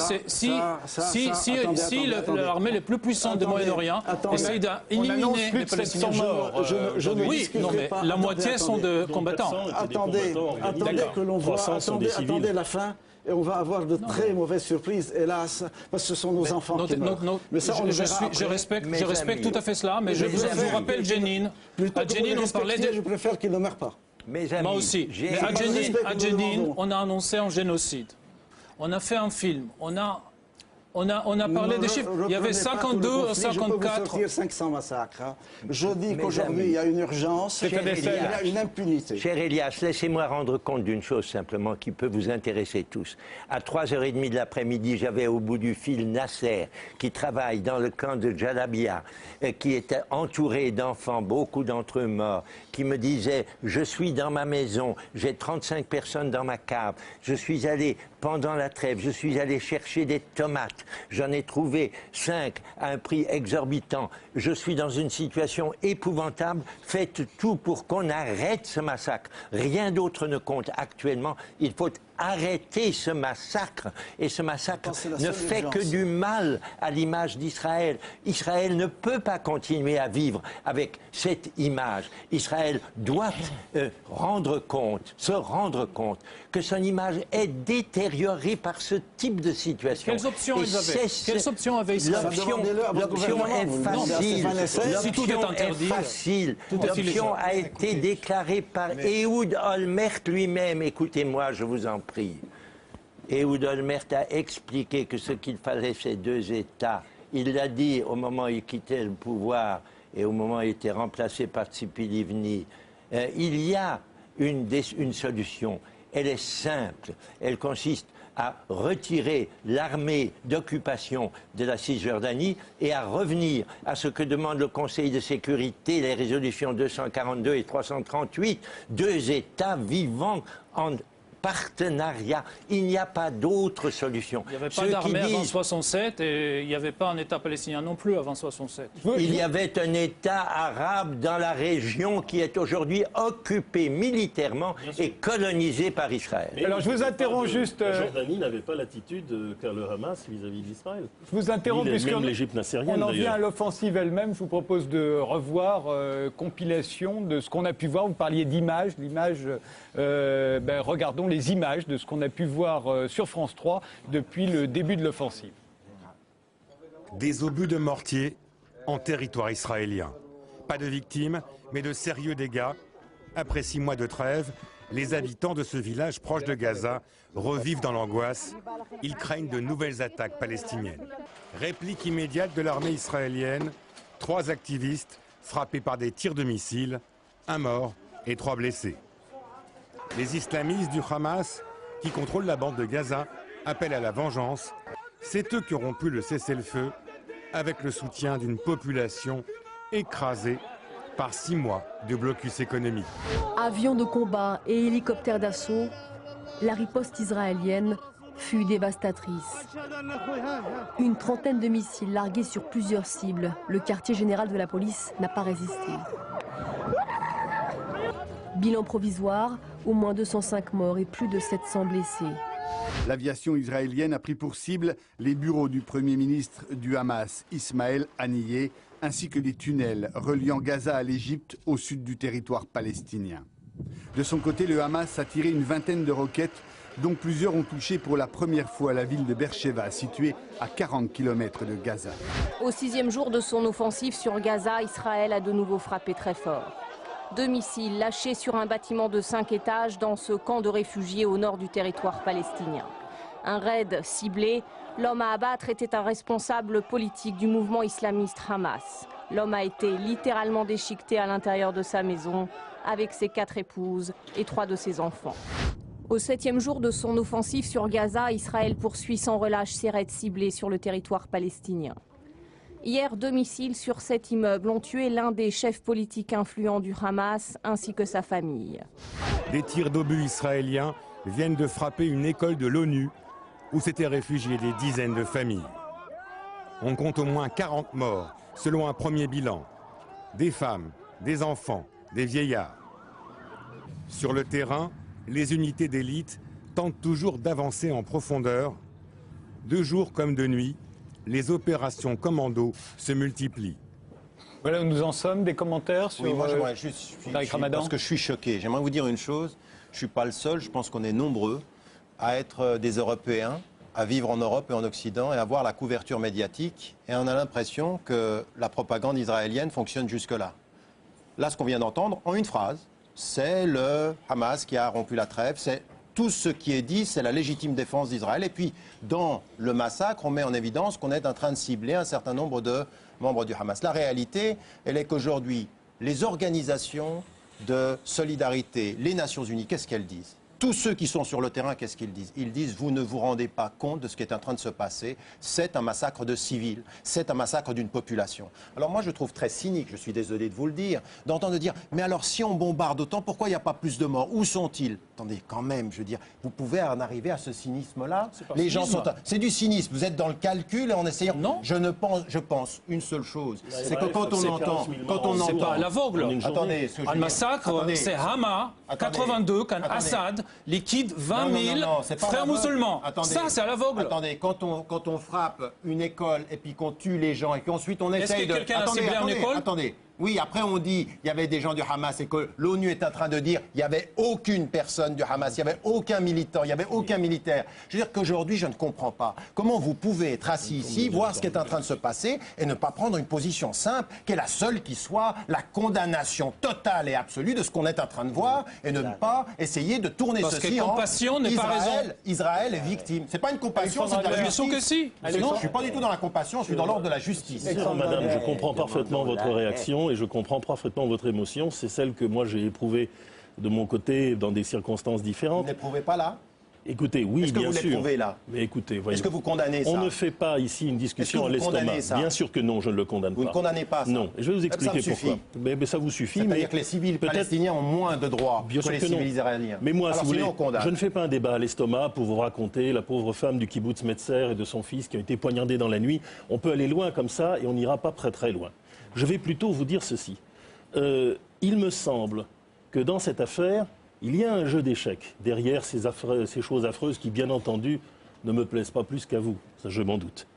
l'armée la plus puissante du Moyen-Orient essaie d'éliminer les Palestiniens morts, oui, non, mais la moitié sont de combattants. Attendez que l'on voit, attendez la fin. Et on va avoir de très mauvaises surprises, hélas, parce que ce sont nos enfants qui meurent. Mais ça, je respecte tout à fait cela, mais je vous rappelle Jenin. À Jenin, on parlait de... Je préfère qu'il ne meure pas. Moi aussi. Mais à Jenin, on a annoncé un génocide. On a fait un film, on a On a parlé des chiffres. Il y avait 52, 54. Je peux vous sortir 500 massacres. Hein. Je dis qu'aujourd'hui, il y a une urgence, il y a une impunité. Cher Elias, laissez-moi rendre compte d'une chose simplement qui peut vous intéresser tous. À 3h30 de l'après-midi, j'avais au bout du fil Nasser, qui travaille dans le camp de Jalabia, qui était entouré d'enfants, beaucoup d'entre eux morts, qui me disait « Je suis dans ma maison, j'ai 35 personnes dans ma cave, je suis allé pendant la trêve, je suis allé chercher des tomates, j'en ai trouvé 5 à un prix exorbitant, je suis dans une situation épouvantable, faites tout pour qu'on arrête ce massacre. Rien d'autre ne compte actuellement, il faut arrêter ce massacre. Et ce massacre ne fait que du mal à l'image d'Israël. Israël ne peut pas continuer à vivre avec cette image. Israël doit se rendre compte que son image est détériorée par ce type de situation. Quelles options ils avaient? Quelles options avait Israël? L'option est facile. L'option est facile. L'option a été déclarée par Ehud Olmert lui-même. Écoutez-moi, je vous en prie. Ehud Olmert a expliqué que ce qu'il fallait, c'est 2 États. Il l'a dit au moment où il quittait le pouvoir et au moment où il était remplacé par Tzipi Livni. Il y a une solution. Elle est simple. Elle consiste à retirer l'armée d'occupation de la Cisjordanie et à revenir à ce que demande le Conseil de sécurité, les résolutions 242 et 338, 2 États vivant en partenariat. Il n'y a pas d'autre solution. Il n'y avait pas d'armée avant 67 et il n'y avait pas un État palestinien non plus avant 67. Il y avait un État arabe dans la région qui est aujourd'hui occupé militairement et colonisé par Israël. Mais alors je vous interromps juste... La Jordanie n'avait pas l'attitude qu'a le Hamas vis-à-vis d'Israël. Je vous interromps puisqu'on l'Égypte nassérienne, en vient à l'offensive elle-même. Je vous propose de revoir compilation de ce qu'on a pu voir. Vous parliez d'images. Regardons les images de ce qu'on a pu voir sur France 3 depuis le début de l'offensive. Des obus de mortier en territoire israélien. Pas de victimes, mais de sérieux dégâts. Après 6 mois de trêve, les habitants de ce village proche de Gaza revivent dans l'angoisse. Ils craignent de nouvelles attaques palestiniennes. Réplique immédiate de l'armée israélienne. 3 activistes frappés par des tirs de missiles, 1 mort et 3 blessés. Les islamistes du Hamas, qui contrôlent la bande de Gaza, appellent à la vengeance. C'est eux qui ont rompu le cessez-le-feu avec le soutien d'une population écrasée par 6 mois de blocus économique. Avions de combat et hélicoptères d'assaut, la riposte israélienne fut dévastatrice. Une trentaine de missiles largués sur plusieurs cibles. Le quartier général de la police n'a pas résisté. Bilan provisoire, au moins 205 morts et plus de 700 blessés. L'aviation israélienne a pris pour cible les bureaux du Premier ministre du Hamas, Ismaël Haniyeh, ainsi que les tunnels reliant Gaza à l'Égypte au sud du territoire palestinien. De son côté, le Hamas a tiré une vingtaine de roquettes, dont plusieurs ont touché pour la première fois la ville de Beersheva, située à 40 km de Gaza. Au 6e jour de son offensive sur Gaza, Israël a de nouveau frappé très fort. 2 missiles lâchés sur un bâtiment de 5 étages dans ce camp de réfugiés au nord du territoire palestinien. Un raid ciblé, l'homme à abattre était un responsable politique du mouvement islamiste Hamas. L'homme a été littéralement déchiqueté à l'intérieur de sa maison avec ses 4 épouses et 3 de ses enfants. Au 7e jour de son offensive sur Gaza, Israël poursuit sans relâche ses raids ciblés sur le territoire palestinien. Hier, 2 missiles sur 7 immeubles ont tué l'un des chefs politiques influents du Hamas ainsi que sa famille. Des tirs d'obus israéliens viennent de frapper une école de l'ONU où s'étaient réfugiées des dizaines de familles. On compte au moins 40 morts, selon un premier bilan. Des femmes, des enfants, des vieillards. Sur le terrain, les unités d'élite tentent toujours d'avancer en profondeur. De jour comme de nuit, les opérations commando se multiplient. Voilà où nous en sommes. Des commentaires sur parce que je suis choqué. J'aimerais vous dire une chose. Je ne suis pas le seul. Je pense qu'on est nombreux à être des Européens, à vivre en Europe et en Occident et à voir la couverture médiatique. Et on a l'impression que la propagande israélienne fonctionne jusque-là. Là, ce qu'on vient d'entendre, en une phrase, c'est le Hamas qui a rompu la trêve. C'est tout ce qui est dit, c'est la légitime défense d'Israël. Et puis, dans le massacre, on met en évidence qu'on est en train de cibler un certain nombre de membres du Hamas. La réalité, elle est qu'aujourd'hui, les organisations de solidarité, les Nations Unies, qu'est-ce qu'elles disent ? Tous ceux qui sont sur le terrain, qu'est-ce qu'ils disent? Ils disent, vous ne vous rendez pas compte de ce qui est en train de se passer. C'est un massacre de civils, c'est un massacre d'une population. Alors moi, je trouve très cynique, je suis désolé de vous le dire, d'entendre dire, mais alors si on bombarde autant, pourquoi il n'y a pas plus de morts? Où sont-ils? Attendez, quand même, je veux dire, vous pouvez en arriver à ce cynisme-là? Les gens sont... C'est du cynisme, vous êtes dans le calcul et en essayant... Non. Je pense une seule chose, c'est que quand on entend... C'est pas à l'aveugle. Attendez, Un massacre, c'est Hama, 82, quand Assad liquide 20 000 frères musulmans. Ça, c'est à l'aveugle. Attendez, quand on frappe une école et puis qu'on tue les gens et qu'ensuite on essaye de... Est-ce que quelqu'un a ciblé une école? Attendez. Oui, après on dit il y avait des gens du Hamas et que l'ONU est en train de dire il n'y avait aucune personne du Hamas, il n'y avait aucun militant, il n'y avait aucun militaire. Je veux dire qu'aujourd'hui, je ne comprends pas comment vous pouvez être assis ici, voir ce qui est en train de se passer et ne pas prendre une position simple qui est la seule qui soit la condamnation totale et absolue de ce qu'on est en train de voir et ne pas essayer de tourner ceci en compassion n'est pas raison. Israël est victime. C'est pas une compassion, c'est de la justice. Que si. Je ne suis pas du tout dans la compassion, je suis dans l'ordre de la justice. Madame, je comprends parfaitement votre réaction et je comprends parfaitement votre émotion. C'est celle que moi j'ai éprouvée de mon côté dans des circonstances différentes. Vous n'éprouvez pas là? Écoutez, oui, bien sûr. Est-ce que vous l'éprouvez là? Mais écoutez, voyez. Est-ce que vous condamnez ça? On ne fait pas ici une discussion à l'estomac. Bien sûr que non, je ne le condamne pas. Vous ne condamnez pas ça? Non, et je vais vous expliquer pourquoi. Mais ça vous suffit. C'est-à-dire que les civils palestiniens ont moins de droits que les civils israéliens. Mais moi, si vous voulez, je ne fais pas un débat à l'estomac pour vous raconter la pauvre femme du kibbutz Metzer et de son fils qui ont été poignardés dans la nuit. On peut aller loin comme ça et on n'ira pas très loin. Je vais plutôt vous dire ceci. Il me semble que dans cette affaire, il y a un jeu d'échecs derrière ces choses affreuses qui, bien entendu, ne me plaisent pas plus qu'à vous. Ça, je m'en doute.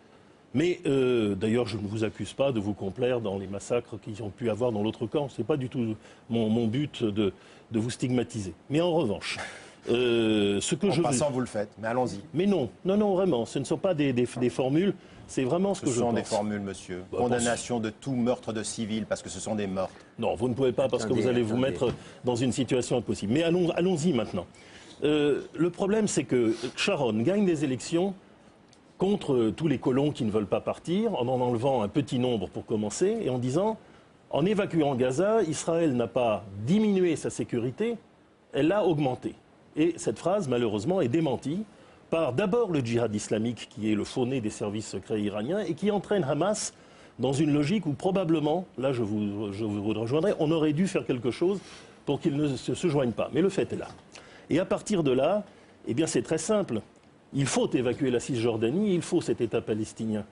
Mais d'ailleurs, je ne vous accuse pas de vous complaire dans les massacres qu'ils ont pu avoir dans l'autre camp. Ce n'est pas du tout mon but de vous stigmatiser. Mais en revanche, ce que je passant, vous le faites, mais allons-y. Mais non, vraiment, ce ne sont pas des formules. C'est vraiment ce que je pense. Ce sont des formules, monsieur. Condamnation de tout meurtre de civils, parce que ce sont des meurtres. Non, vous ne pouvez pas, parce que vous allez vous mettre dans une situation impossible. Mais allons-y maintenant. Le problème, c'est que Sharon gagne des élections contre tous les colons qui ne veulent pas partir, en enlevant un petit nombre pour commencer, et en disant, en évacuant Gaza, Israël n'a pas diminué sa sécurité, elle l'a augmentée. Et cette phrase, malheureusement, est démentie par d'abord le djihad islamique, qui est le faux-nez des services secrets iraniens, et qui entraîne Hamas dans une logique où probablement, là je vous rejoindrai, on aurait dû faire quelque chose pour qu'ils ne se joignent pas. Mais le fait est là. Et à partir de là, eh bien c'est très simple. Il faut évacuer la Cisjordanie, il faut cet État palestinien.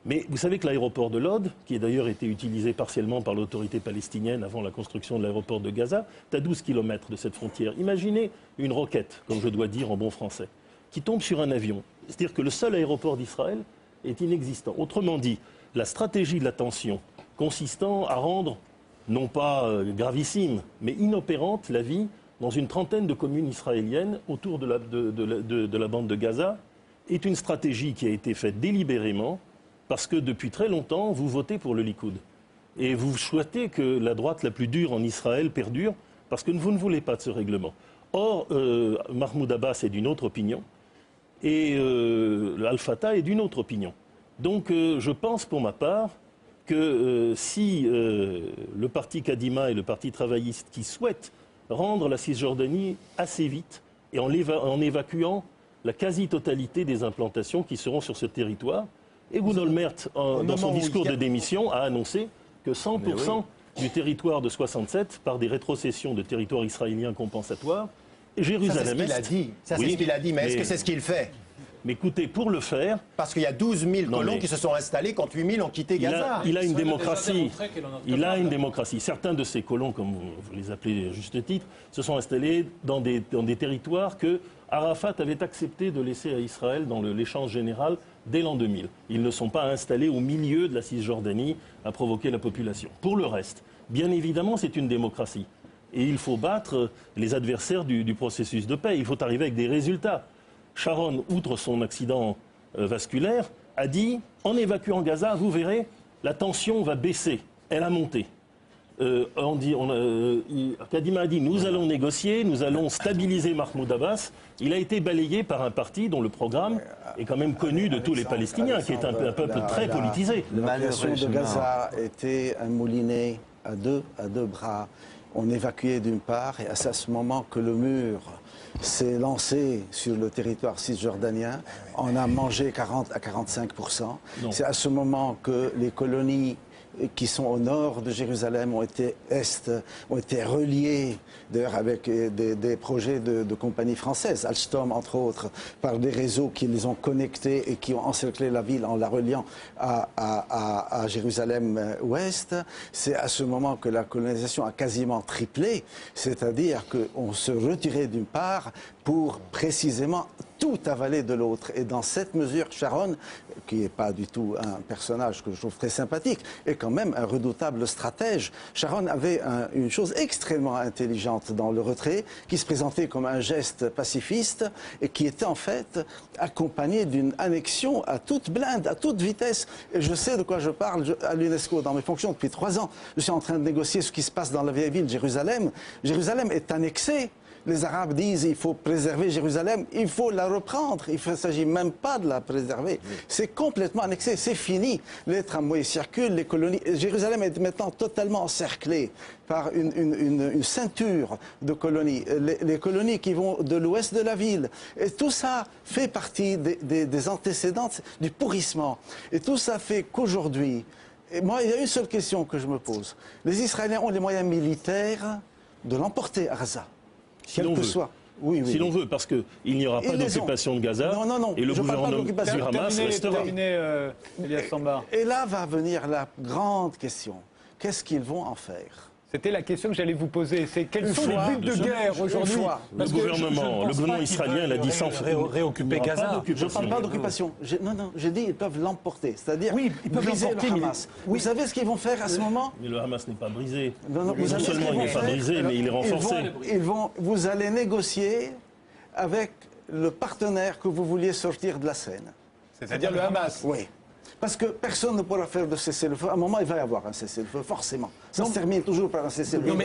Mais vous savez que l'aéroport de Lod, qui a d'ailleurs été utilisé partiellement par l'autorité palestinienne avant la construction de l'aéroport de Gaza, est à 12 km de cette frontière. Imaginez une roquette, comme je dois dire en bon français, qui tombe sur un avion. C'est-à-dire que le seul aéroport d'Israël est inexistant. Autrement dit, la stratégie de la tension consistant à rendre, non pas gravissime, mais inopérante la vie dans une trentaine de communes israéliennes autour de la bande de Gaza, est une stratégie qui a été faite délibérément parce que depuis très longtemps, vous votez pour le Likoud. Et vous souhaitez que la droite la plus dure en Israël perdure parce que vous ne voulez pas de ce règlement. Or, Mahmoud Abbas est d'une autre opinion. Et Al-Fatah est d'une autre opinion. Donc je pense pour ma part que si le parti Kadima et le parti travailliste qui souhaitent rendre la Cisjordanie assez vite et en évacuant la quasi-totalité des implantations qui seront sur ce territoire, et Ehud Olmert, dans son discours de démission, a annoncé que 100% du territoire de 67, par des rétrocessions de territoires israéliens compensatoires, Jérusalem-Est. Ça, c'est ce qu'il a dit. Ça, c'est ce qu'il a dit. Mais est-ce que c'est ce qu'il fait? Mais écoutez, pour le faire... Parce qu'il y a 12 000 colons qui se sont installés quand 8 000 ont quitté Gaza. Il a une démocratie. Il a une démocratie. Certains de ces colons, comme vous les appelez à juste titre, se sont installés dans des territoires que Arafat avait accepté de laisser à Israël dans l'échange général dès l'an 2000. Ils ne sont pas installés au milieu de la Cisjordanie à provoquer la population. Pour le reste, bien évidemment, c'est une démocratie. Et il faut battre les adversaires du processus de paix. Il faut arriver avec des résultats. Sharon, outre son accident vasculaire, a dit, en évacuant Gaza, vous verrez, la tension va baisser. Elle a monté. Kadima a dit nous allons négocier, nous allons stabiliser Mahmoud Abbas. Il a été balayé par un parti dont le programme est quand même connu de tous les Palestiniens, qui est un peuple très politisé. L'évacuation de Gaza était un moulinet à deux bras. On évacuait d'une part, et à ce moment que le mur s'est lancé sur le territoire cisjordanien, on a mangé 40 à 45%. C'est à ce moment que les colonies qui sont au nord de Jérusalem ont été reliés, d'ailleurs avec des projets de compagnies françaises, Alstom entre autres, par des réseaux qui les ont connectés et qui ont encerclé la ville en la reliant à Jérusalem-Ouest. C'est à ce moment que la colonisation a quasiment triplé, c'est-à-dire qu'on se retirait d'une part pour précisément tout avaler de l'autre. Et dans cette mesure, Sharon, qui n'est pas du tout un personnage que je trouve très sympathique, est quand même un redoutable stratège. Sharon avait une chose extrêmement intelligente dans le retrait, qui se présentait comme un geste pacifiste et qui était en fait accompagné d'une annexion à toute blinde, à toute vitesse. Et je sais de quoi je parle à l'UNESCO dans mes fonctions depuis 3 ans. Je suis en train de négocier ce qui se passe dans la vieille ville de Jérusalem. Jérusalem est annexée. Les Arabes disent qu'il faut préserver Jérusalem, il faut la reprendre. Il ne s'agit même pas de la préserver. C'est complètement annexé, c'est fini. Les tramways circulent, les colonies. Jérusalem est maintenant totalement encerclée par une ceinture de colonies. Les colonies qui vont de l'ouest de la ville. Et tout ça fait partie des antécédents du pourrissement. Et tout ça fait qu'aujourd'hui, moi, il y a une seule question que je me pose. Les Israéliens ont les moyens militaires de l'emporter à Gaza. Si l'on veut. Si l'on veut, parce qu'il n'y aura pas d'occupation de Gaza, et le gouvernement du Hamas restera. Et là va venir la grande question. Qu'est-ce qu'ils vont en faire ? C'était la question que j'allais vous poser. C'est quels sont les buts de guerre aujourd'hui ? Le gouvernement israélien l'a dit sans réoccuper Gaza. Je ne parle pas d'occupation. Non, j'ai dit ils peuvent l'emporter. C'est-à-dire briser le Hamas. Vous savez ce qu'ils vont faire à ce moment ? Mais le Hamas n'est pas brisé. Non seulement il n'est pas brisé, mais il est renforcé. Vous allez négocier avec le partenaire que vous vouliez sortir de la scène. C'est-à-dire le Hamas ? Oui. Parce que personne ne pourra faire de cessez-le-feu. À un moment, il va y avoir un cessez-le-feu, forcément. Ça se termine toujours par un cessez-le-feu.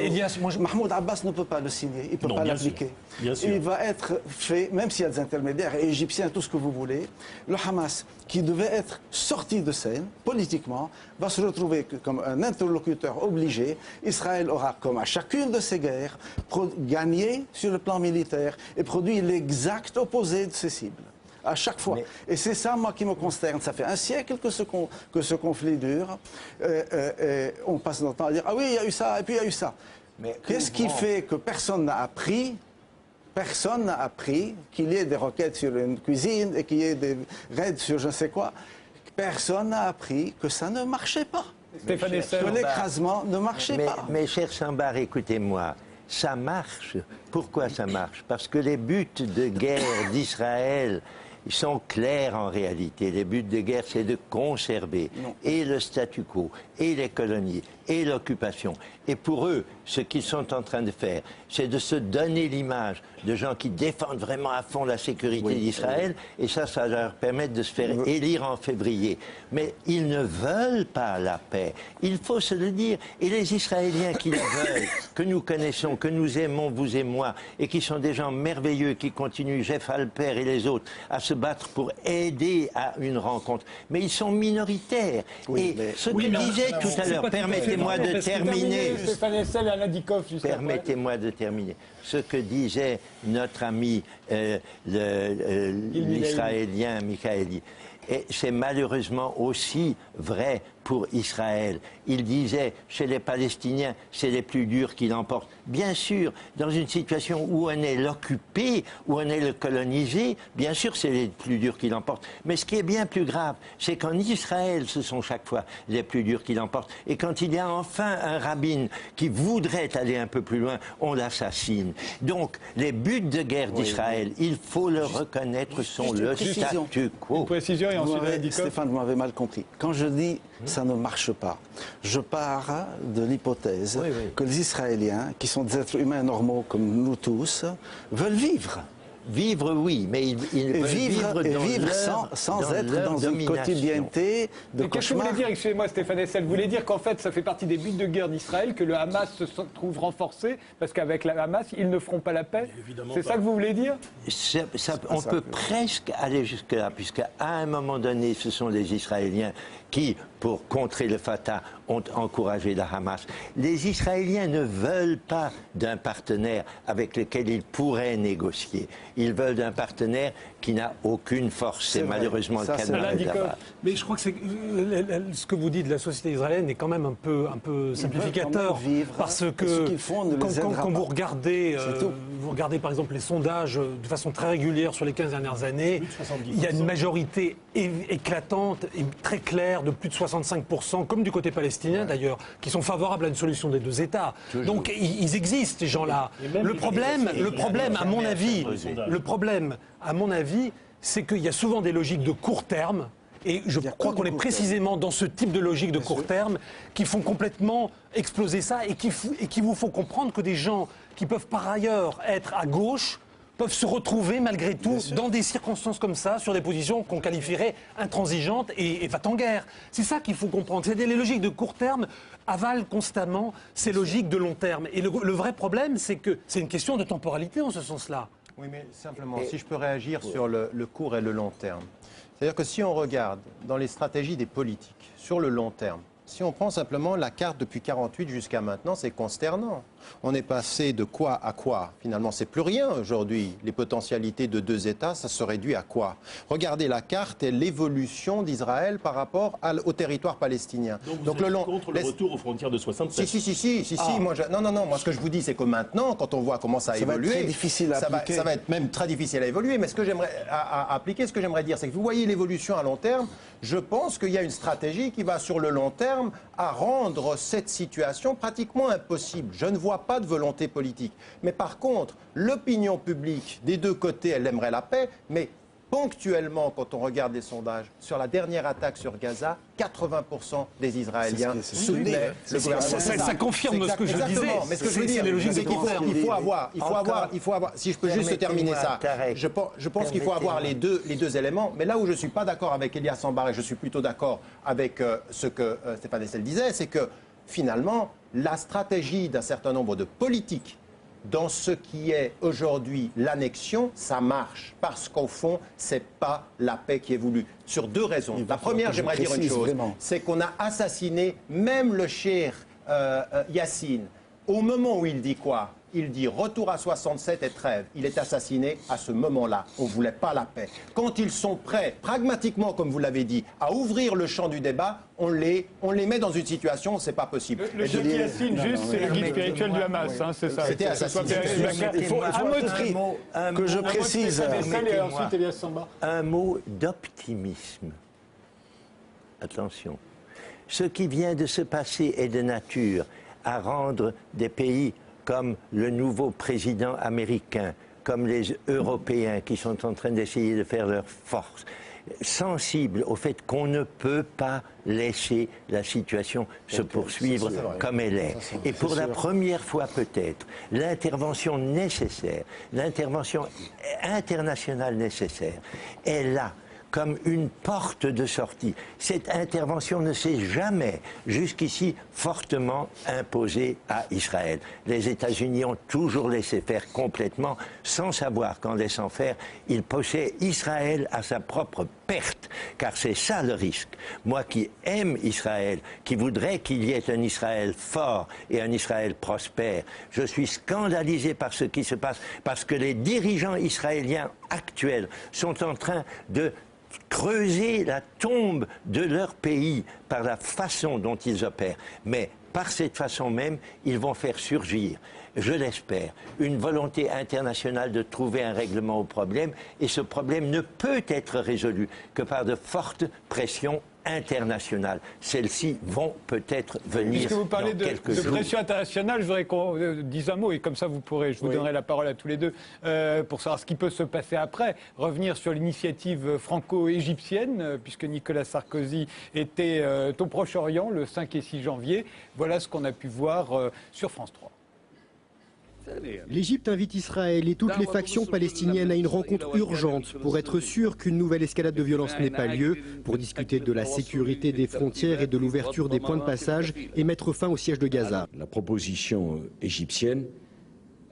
Mahmoud Abbas ne peut pas le signer, il ne peut pas l'appliquer. Il va être fait, même s'il y a des intermédiaires, égyptiens, tout ce que vous voulez. Le Hamas, qui devait être sorti de scène, politiquement, va se retrouver comme un interlocuteur obligé. Israël aura, comme à chacune de ces guerres, gagné sur le plan militaire et produit l'exact opposé de ses cibles. À chaque fois. Et c'est ça, moi, qui me consterne. Ça fait un siècle que ce conflit dure. On passe notre temps à dire « Ah oui, il y a eu ça, et puis il y a eu ça ». Qu'est-ce qui fait que personne n'a appris qu'il y ait des roquettes sur une cuisine et qu'il y ait des raids sur je ne sais quoi. Personne n'a appris que ça ne marchait pas. Que l'écrasement ne marchait pas. Mais cher Sambar, écoutez-moi. Ça marche. Pourquoi ça marche ? Parce que les buts de guerre d'Israël sont clairs en réalité. Les buts de guerre, c'est de conserver et le statu quo, et les colonies, et l'occupation. Et pour eux, ce qu'ils sont en train de faire, c'est de se donner l'image de gens qui défendent vraiment à fond la sécurité d'Israël. Et ça va leur permettre de se faire élire en février. Mais ils ne veulent pas la paix. Il faut se le dire. Et les Israéliens qui la veulent, que nous connaissons, que nous aimons, vous et moi, et qui sont des gens merveilleux, qui continuent, Jeff Alper et les autres, à se battre pour aider à une rencontre. Mais ils sont minoritaires. Et ce que disait tout à l'heure, permettez-moi de terminer. Permettez-moi de terminer. Ce que disait notre ami l'Israélien Michaeli, et c'est malheureusement aussi vrai pour Israël. Il disait, chez les Palestiniens, c'est les plus durs qui l'emportent. Bien sûr, dans une situation où on est l'occupé, où on est le colonisé, bien sûr, c'est les plus durs qui l'emportent. Mais ce qui est bien plus grave, c'est qu'en Israël, ce sont chaque fois les plus durs qui l'emportent. Et quand il y a enfin un rabbin qui voudrait aller un peu plus loin, on l'assassine. Donc, les buts de guerre d'Israël, il faut le reconnaître, sont le statu quo. Une précision et ensuite, Stéphane, vous m'avez mal compris. Quand je dis ça ne marche pas, je pars de l'hypothèse que les Israéliens, qui sont des êtres humains normaux comme nous tous, veulent vivre. Vivre, oui, mais ils veulent vivre sans être dans une quotidienneté de cauchemar. Qu'est-ce que vous voulez dire, excusez-moi Stéphane Hessel, vous voulez dire qu'en fait ça fait partie des buts de guerre d'Israël, que le Hamas se trouve renforcé, parce qu'avec le Hamas, ils ne feront pas la paix? C'est ça que vous voulez dire? On peut presque aller jusque-là, puisqu'à un moment donné, ce sont les Israéliens qui, pour contrer le Fatah, ont encouragé la Hamas. Les Israéliens ne veulent pas d'un partenaire avec lequel ils pourraient négocier. Ils veulent d'un partenaire qui n'a aucune force. C'est malheureusement le cas de là-bas. Mais je crois que ce que vous dites de la société israélienne est quand même un peu simplificateur. Parce que quand vous regardez par exemple les sondages de façon très régulière sur les 15 dernières années, il y a une majorité éclatante et très claire de plus de 65%, comme du côté palestinien d'ailleurs, qui sont favorables à une solution des deux États. Donc ils existent, ces gens-là. Le problème, à mon avis, c'est qu'il y a souvent des logiques de court terme. Et je crois qu'on est précisément dans ce type de logique de court terme qui font complètement exploser ça et qui vous font comprendre que des gens qui peuvent par ailleurs être à gauche peuvent se retrouver malgré tout dans des circonstances comme ça, sur des positions qu'on qualifierait intransigeantes et va-t-en-guerre. C'est ça qu'il faut comprendre. Les logiques de court terme avalent constamment ces logiques de long terme. Et le vrai problème, c'est que c'est une question de temporalité en ce sens-là. Oui, mais simplement, si je peux réagir sur le court et le long terme. C'est-à-dire que si on regarde dans les stratégies des politiques, sur le long terme, si on prend simplement la carte depuis 1948 jusqu'à maintenant, c'est consternant. On est passé de quoi à quoi? Finalement, c'est plus rien aujourd'hui. Les potentialités de deux États, ça se réduit à quoi? Regardez la carte et l'évolution d'Israël par rapport au territoire palestinien. Donc vous êtes contre le retour aux frontières de 67? Si. Moi, moi, ce que je vous dis, c'est que maintenant, quand on voit comment ça a évolué, va être très difficile à appliquer. Ça va être même très difficile à évoluer. Mais ce que j'aimerais appliquer, ce que j'aimerais dire, c'est que vous voyez l'évolution à long terme. Je pense qu'il y a une stratégie qui va sur le long terme à rendre cette situation pratiquement impossible. Je ne vois pas de volonté politique. Mais par contre, l'opinion publique des deux côtés, elle aimerait la paix, mais ponctuellement, quand on regarde les sondages, sur la dernière attaque sur Gaza, 80% des Israéliens soutenaient le gouvernement. Ça confirme ce que je disais. Mais ce que je veux dire, c'est qu'il faut avoir, si je peux juste terminer ça, je pense qu'il faut avoir les deux éléments. Mais là où je ne suis pas d'accord avec Elias Sambar, et je suis plutôt d'accord avec ce que Stéphane Hessel disait, c'est que finalement, la stratégie d'un certain nombre de politiques dans ce qui est aujourd'hui l'annexion, ça marche. Parce qu'au fond, ce n'est pas la paix qui est voulue. Sur deux raisons. La première, j'aimerais dire une chose, c'est qu'on a assassiné même le cheikh Yassine. Au moment où il dit quoi? Il dit retour à 67 et trêve. Il est assassiné à ce moment-là. On ne voulait pas la paix. Quand ils sont prêts, pragmatiquement, comme vous l'avez dit, à ouvrir le champ du débat, on les met dans une ce n'est pas possible. Le cheikh Yassine, juste, c'est le guide spirituel du Hamas, c'est ça. C'était assassiné. Il faut que je précise. Un mot d'optimisme. Attention. Ce qui vient de se passer est de nature à rendre des pays comme le nouveau président américain, comme les Européens qui sont en train d'essayer de faire leur force, sensibles au fait qu'on ne peut pas laisser la situation se poursuivre comme elle est. Et pour la première fois peut-être, l'intervention nécessaire, l'intervention internationale nécessaire est là, comme une porte de sortie. Cette intervention ne s'est jamais, jusqu'ici, fortement imposée à Israël. Les États-Unis ont toujours laissé faire complètement, sans savoir qu'en laissant faire, ils poussaient Israël à sa propre perte. Car c'est ça le risque. Moi qui aime Israël, qui voudrais qu'il y ait un Israël fort et un Israël prospère, je suis scandalisé par ce qui se passe, parce que les dirigeants israéliens actuels sont en train de creuser la tombe de leur pays par la façon dont ils opèrent. Mais par cette façon même, ils vont faire surgir, je l'espère, une volonté internationale de trouver un règlement au problème. Et ce problème ne peut être résolu que par de fortes pressions internationales. Celles-ci vont peut-être venir. Puisque vous parlez de pression internationale, je voudrais qu'on dise un mot, et comme ça je vous donnerai la parole à tous les deux, pour savoir ce qui peut se passer après. Revenir sur l'initiative franco-égyptienne, puisque Nicolas Sarkozy était au Proche-Orient le 5 et 6 janvier. Voilà ce qu'on a pu voir sur France 3. L'Égypte invite Israël et toutes les factions palestiniennes à une rencontre urgente pour être sûr qu'une nouvelle escalade de violence n'ait pas lieu, pour discuter de la sécurité des frontières et de l'ouverture des points de passage et mettre fin au siège de Gaza. La proposition égyptienne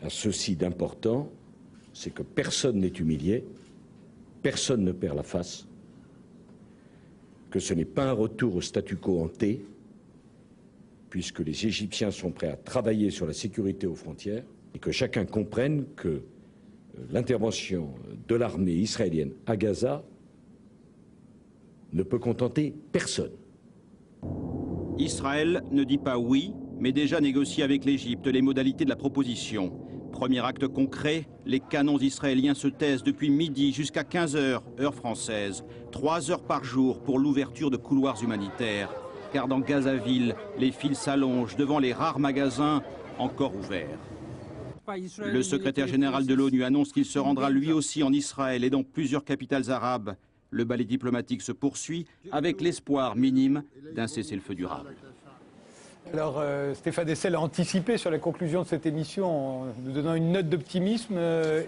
a ceci d'important, c'est que personne n'est humilié, personne ne perd la face, que ce n'est pas un retour au statu quo hanté, puisque les Égyptiens sont prêts à travailler sur la sécurité aux frontières, et que chacun comprenne que l'intervention de l'armée israélienne à Gaza ne peut contenter personne. Israël ne dit pas oui, mais déjà négocie avec l'Égypte les modalités de la proposition. Premier acte concret, les canons israéliens se taisent depuis midi jusqu'à 15h, heure française. 3 heures par jour pour l'ouverture de couloirs humanitaires. Car dans Gaza-Ville, les files s'allongent devant les rares magasins encore ouverts. Le secrétaire général de l'ONU annonce qu'il se rendra lui aussi en Israël et dans plusieurs capitales arabes. Le balai diplomatique se poursuit avec l'espoir minime d'un cessez-le-feu durable. Alors, Stéphane Hessel a anticipé sur la conclusion de cette émission en nous donnant une note d'optimisme.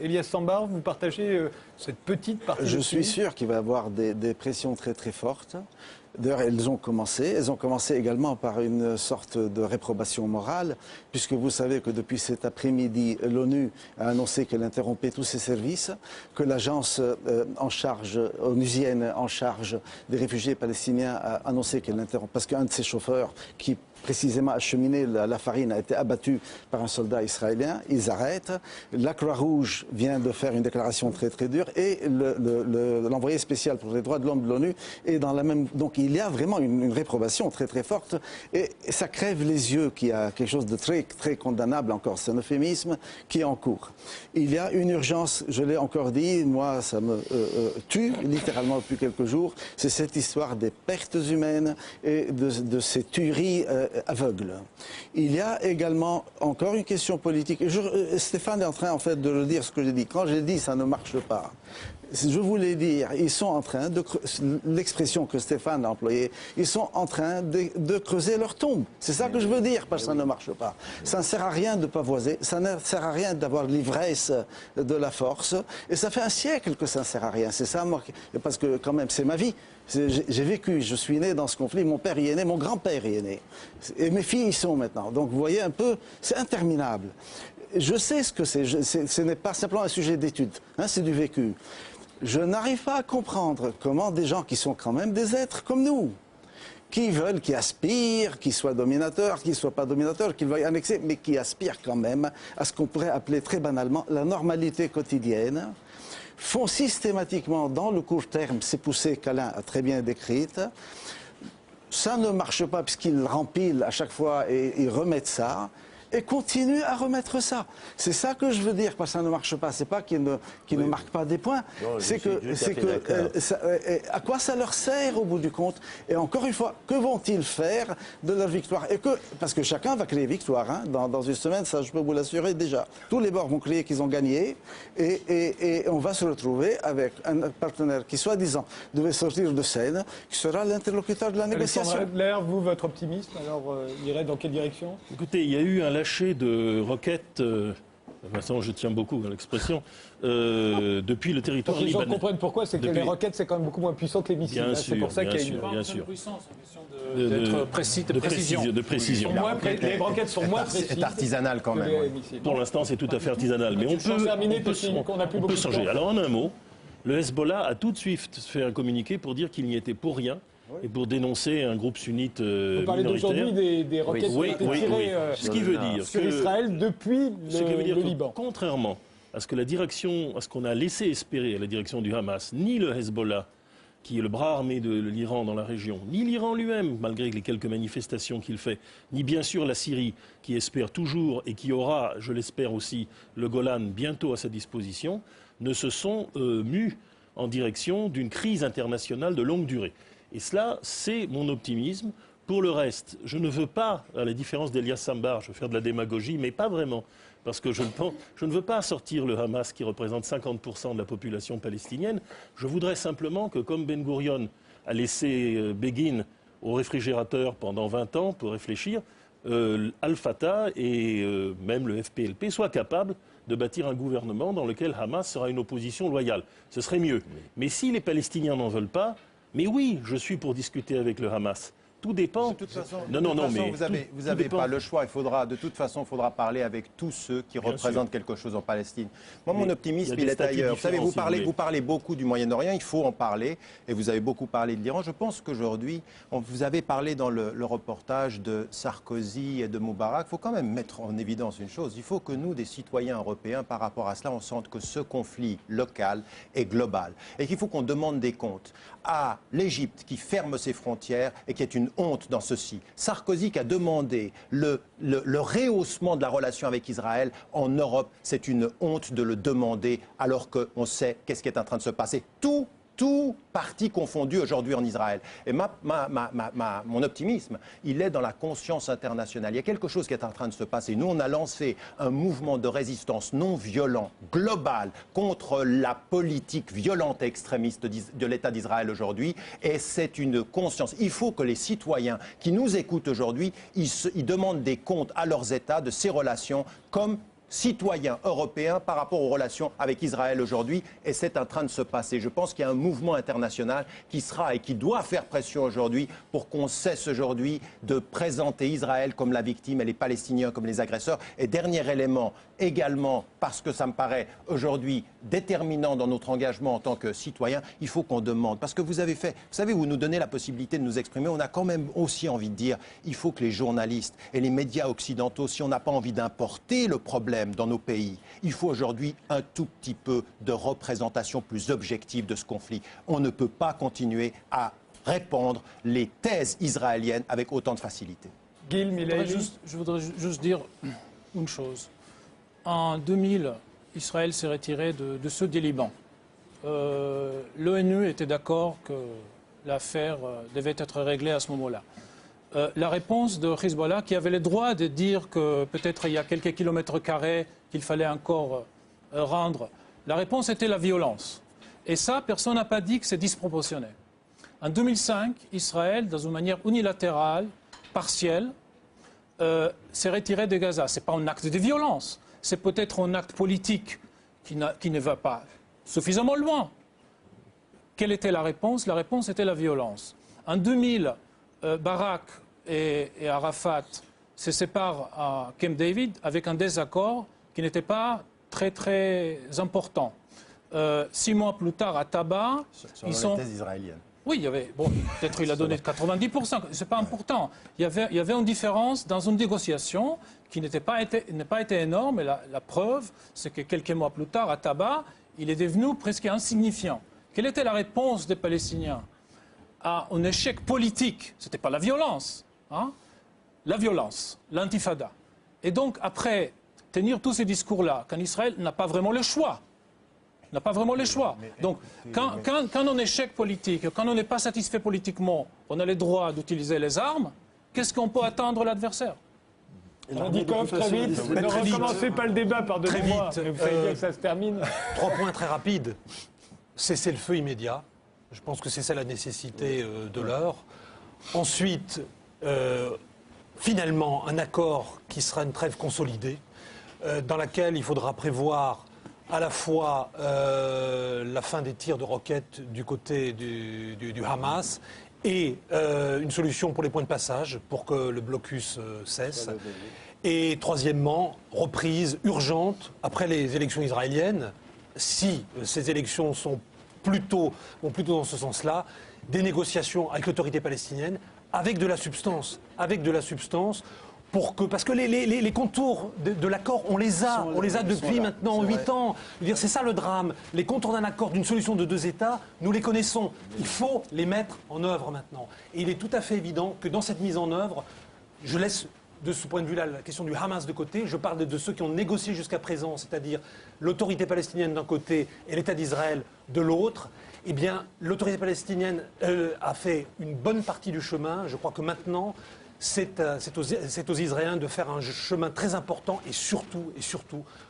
Elias Sambar, vous partagez cette petite partie? Je suis sûr qu'il va y avoir des pressions très très fortes. D'ailleurs, elles ont commencé. Elles ont commencé également par une sorte de réprobation morale, puisque vous savez que depuis cet après-midi, l'ONU a annoncé qu'elle interrompait tous ses services, que l'agence onusienne en charge des réfugiés palestiniens a annoncé qu'elle interrompt, parce qu'un de ses chauffeurs qui précisément acheminé la farine a été abattu par un soldat israélien. Ils arrêtent. La Croix-Rouge vient de faire une déclaration très très dure et l'envoyé spécial pour les droits de l'homme de l'ONU est dans la même. Donc il y a vraiment une réprobation très très forte et ça crève les yeux qu'il y a quelque chose de très très condamnable encore, c'est un euphémisme qui est en cours. Il y a une urgence, je l'ai encore dit, moi ça me tue littéralement depuis quelques jours, c'est cette histoire des pertes humaines et de ces tueries aveugle. Il y a également encore une question politique. Stéphane est en train en fait de le dire ce que j'ai dit. Quand j'ai dit ça ne marche pas, je voulais dire, ils sont en train de, l'expression que Stéphane a employée, ils sont en train de creuser leur tombe. C'est ça que je veux dire, parce que ça ne marche pas. Ça ne sert à rien de pavoiser, ça ne sert à rien d'avoir l'ivresse de la force, et ça fait un siècle que ça ne sert à rien. C'est ça, moi, parce que quand même, c'est ma vie. J'ai vécu, je suis né dans ce conflit, mon père y est né, mon grand-père y est né. Et mes filles y sont maintenant. Donc vous voyez un peu, c'est interminable. Je sais ce que c'est, ce n'est pas simplement un sujet d'étude, hein, c'est du vécu. Je n'arrive pas à comprendre comment des gens qui sont quand même des êtres comme nous, qui veulent, qui aspirent, qui soient dominateurs, qui ne soient pas dominateurs, qui veuillent annexer, mais qui aspirent quand même à ce qu'on pourrait appeler très banalement la normalité quotidienne, font systématiquement dans le court terme ces poussées qu'Alain a très bien décrites. Ça ne marche pas puisqu'ils rempilent à chaque fois et ils remettent ça. Et continuent à remettre ça. C'est ça que je veux dire, parce que ça ne marche pas. C'est pas qu'ils ne marquent pas des points. C'est que à quoi ça leur sert au bout du compte? Et encore une fois, que vont-ils faire de leur victoire? Parce que chacun va crier victoire. Hein, dans une semaine, ça je peux vous l'assurer déjà. Tous les bords vont crier qu'ils ont gagné. Et on va se retrouver avec un partenaire qui, soi-disant, devait sortir de scène, qui sera l'interlocuteur de la négociation. Alexandre Adler, vous, votre optimisme, alors, irait dans quelle direction? Écoutez, il y a eu un lâcher de roquettes, de toute façon je tiens beaucoup à l'expression, depuis le territoire libanais. Les gens comprennent pourquoi, c'est que les roquettes c'est quand même beaucoup moins puissant que les missiles. C'est pour ça qu'il y a une puissance, une question d'être précis, de précision. De précision. Les roquettes sont moins précises. C'est artisanal quand même. Pour l'instant c'est tout à fait artisanal, mais on peut changer. Alors en un mot, le Hezbollah a tout de suite fait un communiqué pour dire qu'il n'y était pour rien. Et pour dénoncer un groupe sunnite minoritaire. Vous parlez d'aujourd'hui des roquettes qui ont été tirées ce qui veut dire sur Israël depuis le Liban. Contrairement à ce que la direction, à ce qu'on a laissé espérer à la direction du Hamas, ni le Hezbollah, qui est le bras armé de l'Iran dans la région, ni l'Iran lui-même, malgré les quelques manifestations qu'il fait, ni bien sûr la Syrie, qui espère toujours et qui aura, je l'espère aussi, le Golan bientôt à sa disposition, ne se sont mus en direction d'une crise internationale de longue durée. Et cela, c'est mon optimisme. Pour le reste, je ne veux pas, à la différence d'Elias Sambar, je veux faire de la démagogie, mais pas vraiment. Parce que je ne veux pas sortir le Hamas qui représente 50% de la population palestinienne. Je voudrais simplement que, comme Ben Gurion a laissé Begin au réfrigérateur pendant 20 ans pour réfléchir, Al-Fatah et même le FPLP soient capables de bâtir un gouvernement dans lequel Hamas sera une opposition loyale. Ce serait mieux. Mais si les Palestiniens n'en veulent pas, mais oui, je suis pour discuter avec le Hamas. Tout dépend. De toute façon, mais vous n'avez pas le choix. De toute façon, il faudra parler avec tous ceux qui représentent quelque chose en Palestine. Moi, mon optimisme, il est ailleurs. Vous savez, vous parlez beaucoup du Moyen-Orient, il faut en parler. Et vous avez beaucoup parlé de l'Iran. Je pense qu'aujourd'hui, vous avez parlé dans le reportage de Sarkozy et de Moubarak. Il faut quand même mettre en évidence une chose. Il faut que nous, des citoyens européens, par rapport à cela, on sente que ce conflit local est global. Et qu'il faut qu'on demande des comptes à l'Égypte qui ferme ses frontières et qui est une honte dans ceci. Sarkozy qui a demandé le rehaussement de la relation avec Israël en Europe, c'est une honte de le demander alors qu'on sait qu'est-ce qui est en train de se passer. Tout parti confondu aujourd'hui en Israël. Et mon optimisme, il est dans la conscience internationale. Il y a quelque chose qui est en train de se passer. Nous, on a lancé un mouvement de résistance non violent, global, contre la politique violente et extrémiste de l'État d'Israël aujourd'hui. Et c'est une conscience. Il faut que les citoyens qui nous écoutent aujourd'hui, ils demandent des comptes à leurs États de ces relations comme citoyens européens par rapport aux relations avec Israël aujourd'hui, et c'est en train de se passer. Je pense qu'il y a un mouvement international qui sera et qui doit faire pression aujourd'hui pour qu'on cesse aujourd'hui de présenter Israël comme la victime et les Palestiniens comme les agresseurs. Et dernier élément, également, parce que ça me paraît aujourd'hui déterminant dans notre engagement en tant que citoyen, il faut qu'on demande. Parce que vous savez, vous nous donnez la possibilité de nous exprimer, on a quand même aussi envie de dire, il faut que les journalistes et les médias occidentaux, si on n'a pas envie d'importer le problème dans nos pays, il faut aujourd'hui un tout petit peu de représentation plus objective de ce conflit. On ne peut pas continuer à répandre les thèses israéliennes avec autant de facilité. Je voudrais juste dire une chose. En 2000, Israël s'est retiré de ceux du Liban. L'ONU était d'accord que l'affaire devait être réglée à ce moment-là. La réponse de Hezbollah, qui avait le droit de dire que peut-être il y a quelques kilomètres carrés qu'il fallait encore rendre, la réponse était la violence. Et ça, personne n'a pas dit que c'est disproportionné. En 2005, Israël, dans une manière unilatérale, partielle, s'est retiré de Gaza. Ce n'est pas un acte de violence, c'est peut-être un acte politique qui ne va pas suffisamment loin. Quelle était la réponse? La réponse était la violence. En 2000, Barak et Arafat se séparent à Camp David avec un désaccord qui n'était pas très très important. 6 mois plus tard, à Taba, ils sont... les thèses israéliennes. Oui, il y avait... Bon, peut-être il a donné 90%, c'est pas important. Il y avait une différence dans une négociation qui n'a pas été énorme, et la preuve, c'est que quelques mois plus tard, à Taba, il est devenu presque insignifiant. Quelle était la réponse des Palestiniens à un échec politique? Ce n'était pas la violence, hein? La violence, l'intifada. Et donc, après tenir tous ces discours-là, quand Israël n'a pas vraiment le choix, Donc, quand on est échec politique, quand on n'est pas satisfait politiquement, on a le droit d'utiliser les armes, qu'est-ce qu'on peut attendre de l'adversaire? Radikov, très vite. Ne recommencez pas le débat, pardonnez-moi. Vous savez bien que ça se termine. 3 points très rapides. Cesser le feu immédiat. Je pense que c'est ça la nécessité de l'heure. Ensuite, finalement, un accord qui sera une trêve consolidée, dans laquelle il faudra prévoir à la fois la fin des tirs de roquettes du côté du Hamas et une solution pour les points de passage pour que le blocus cesse. Et troisièmement, reprise urgente après les élections israéliennes, si ces élections vont plutôt dans ce sens-là, des négociations avec l'autorité palestinienne avec de la substance. Parce que les contours de l'accord, on les a depuis maintenant 8 ans. C'est ça le drame. Les contours d'un accord, d'une solution de 2 États, nous les connaissons. Il faut les mettre en œuvre maintenant. Et il est tout à fait évident que dans cette mise en œuvre, je laisse de ce point de vue-là la question du Hamas de côté, je parle de ceux qui ont négocié jusqu'à présent, c'est-à-dire l'autorité palestinienne d'un côté et l'État d'Israël de l'autre. Eh bien, l'autorité palestinienne a fait une bonne partie du chemin. Je crois que maintenant, c'est aux Israéliens de faire un chemin très important et surtout,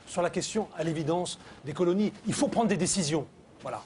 sur la question, à l'évidence, des colonies. Il faut prendre des décisions. Voilà.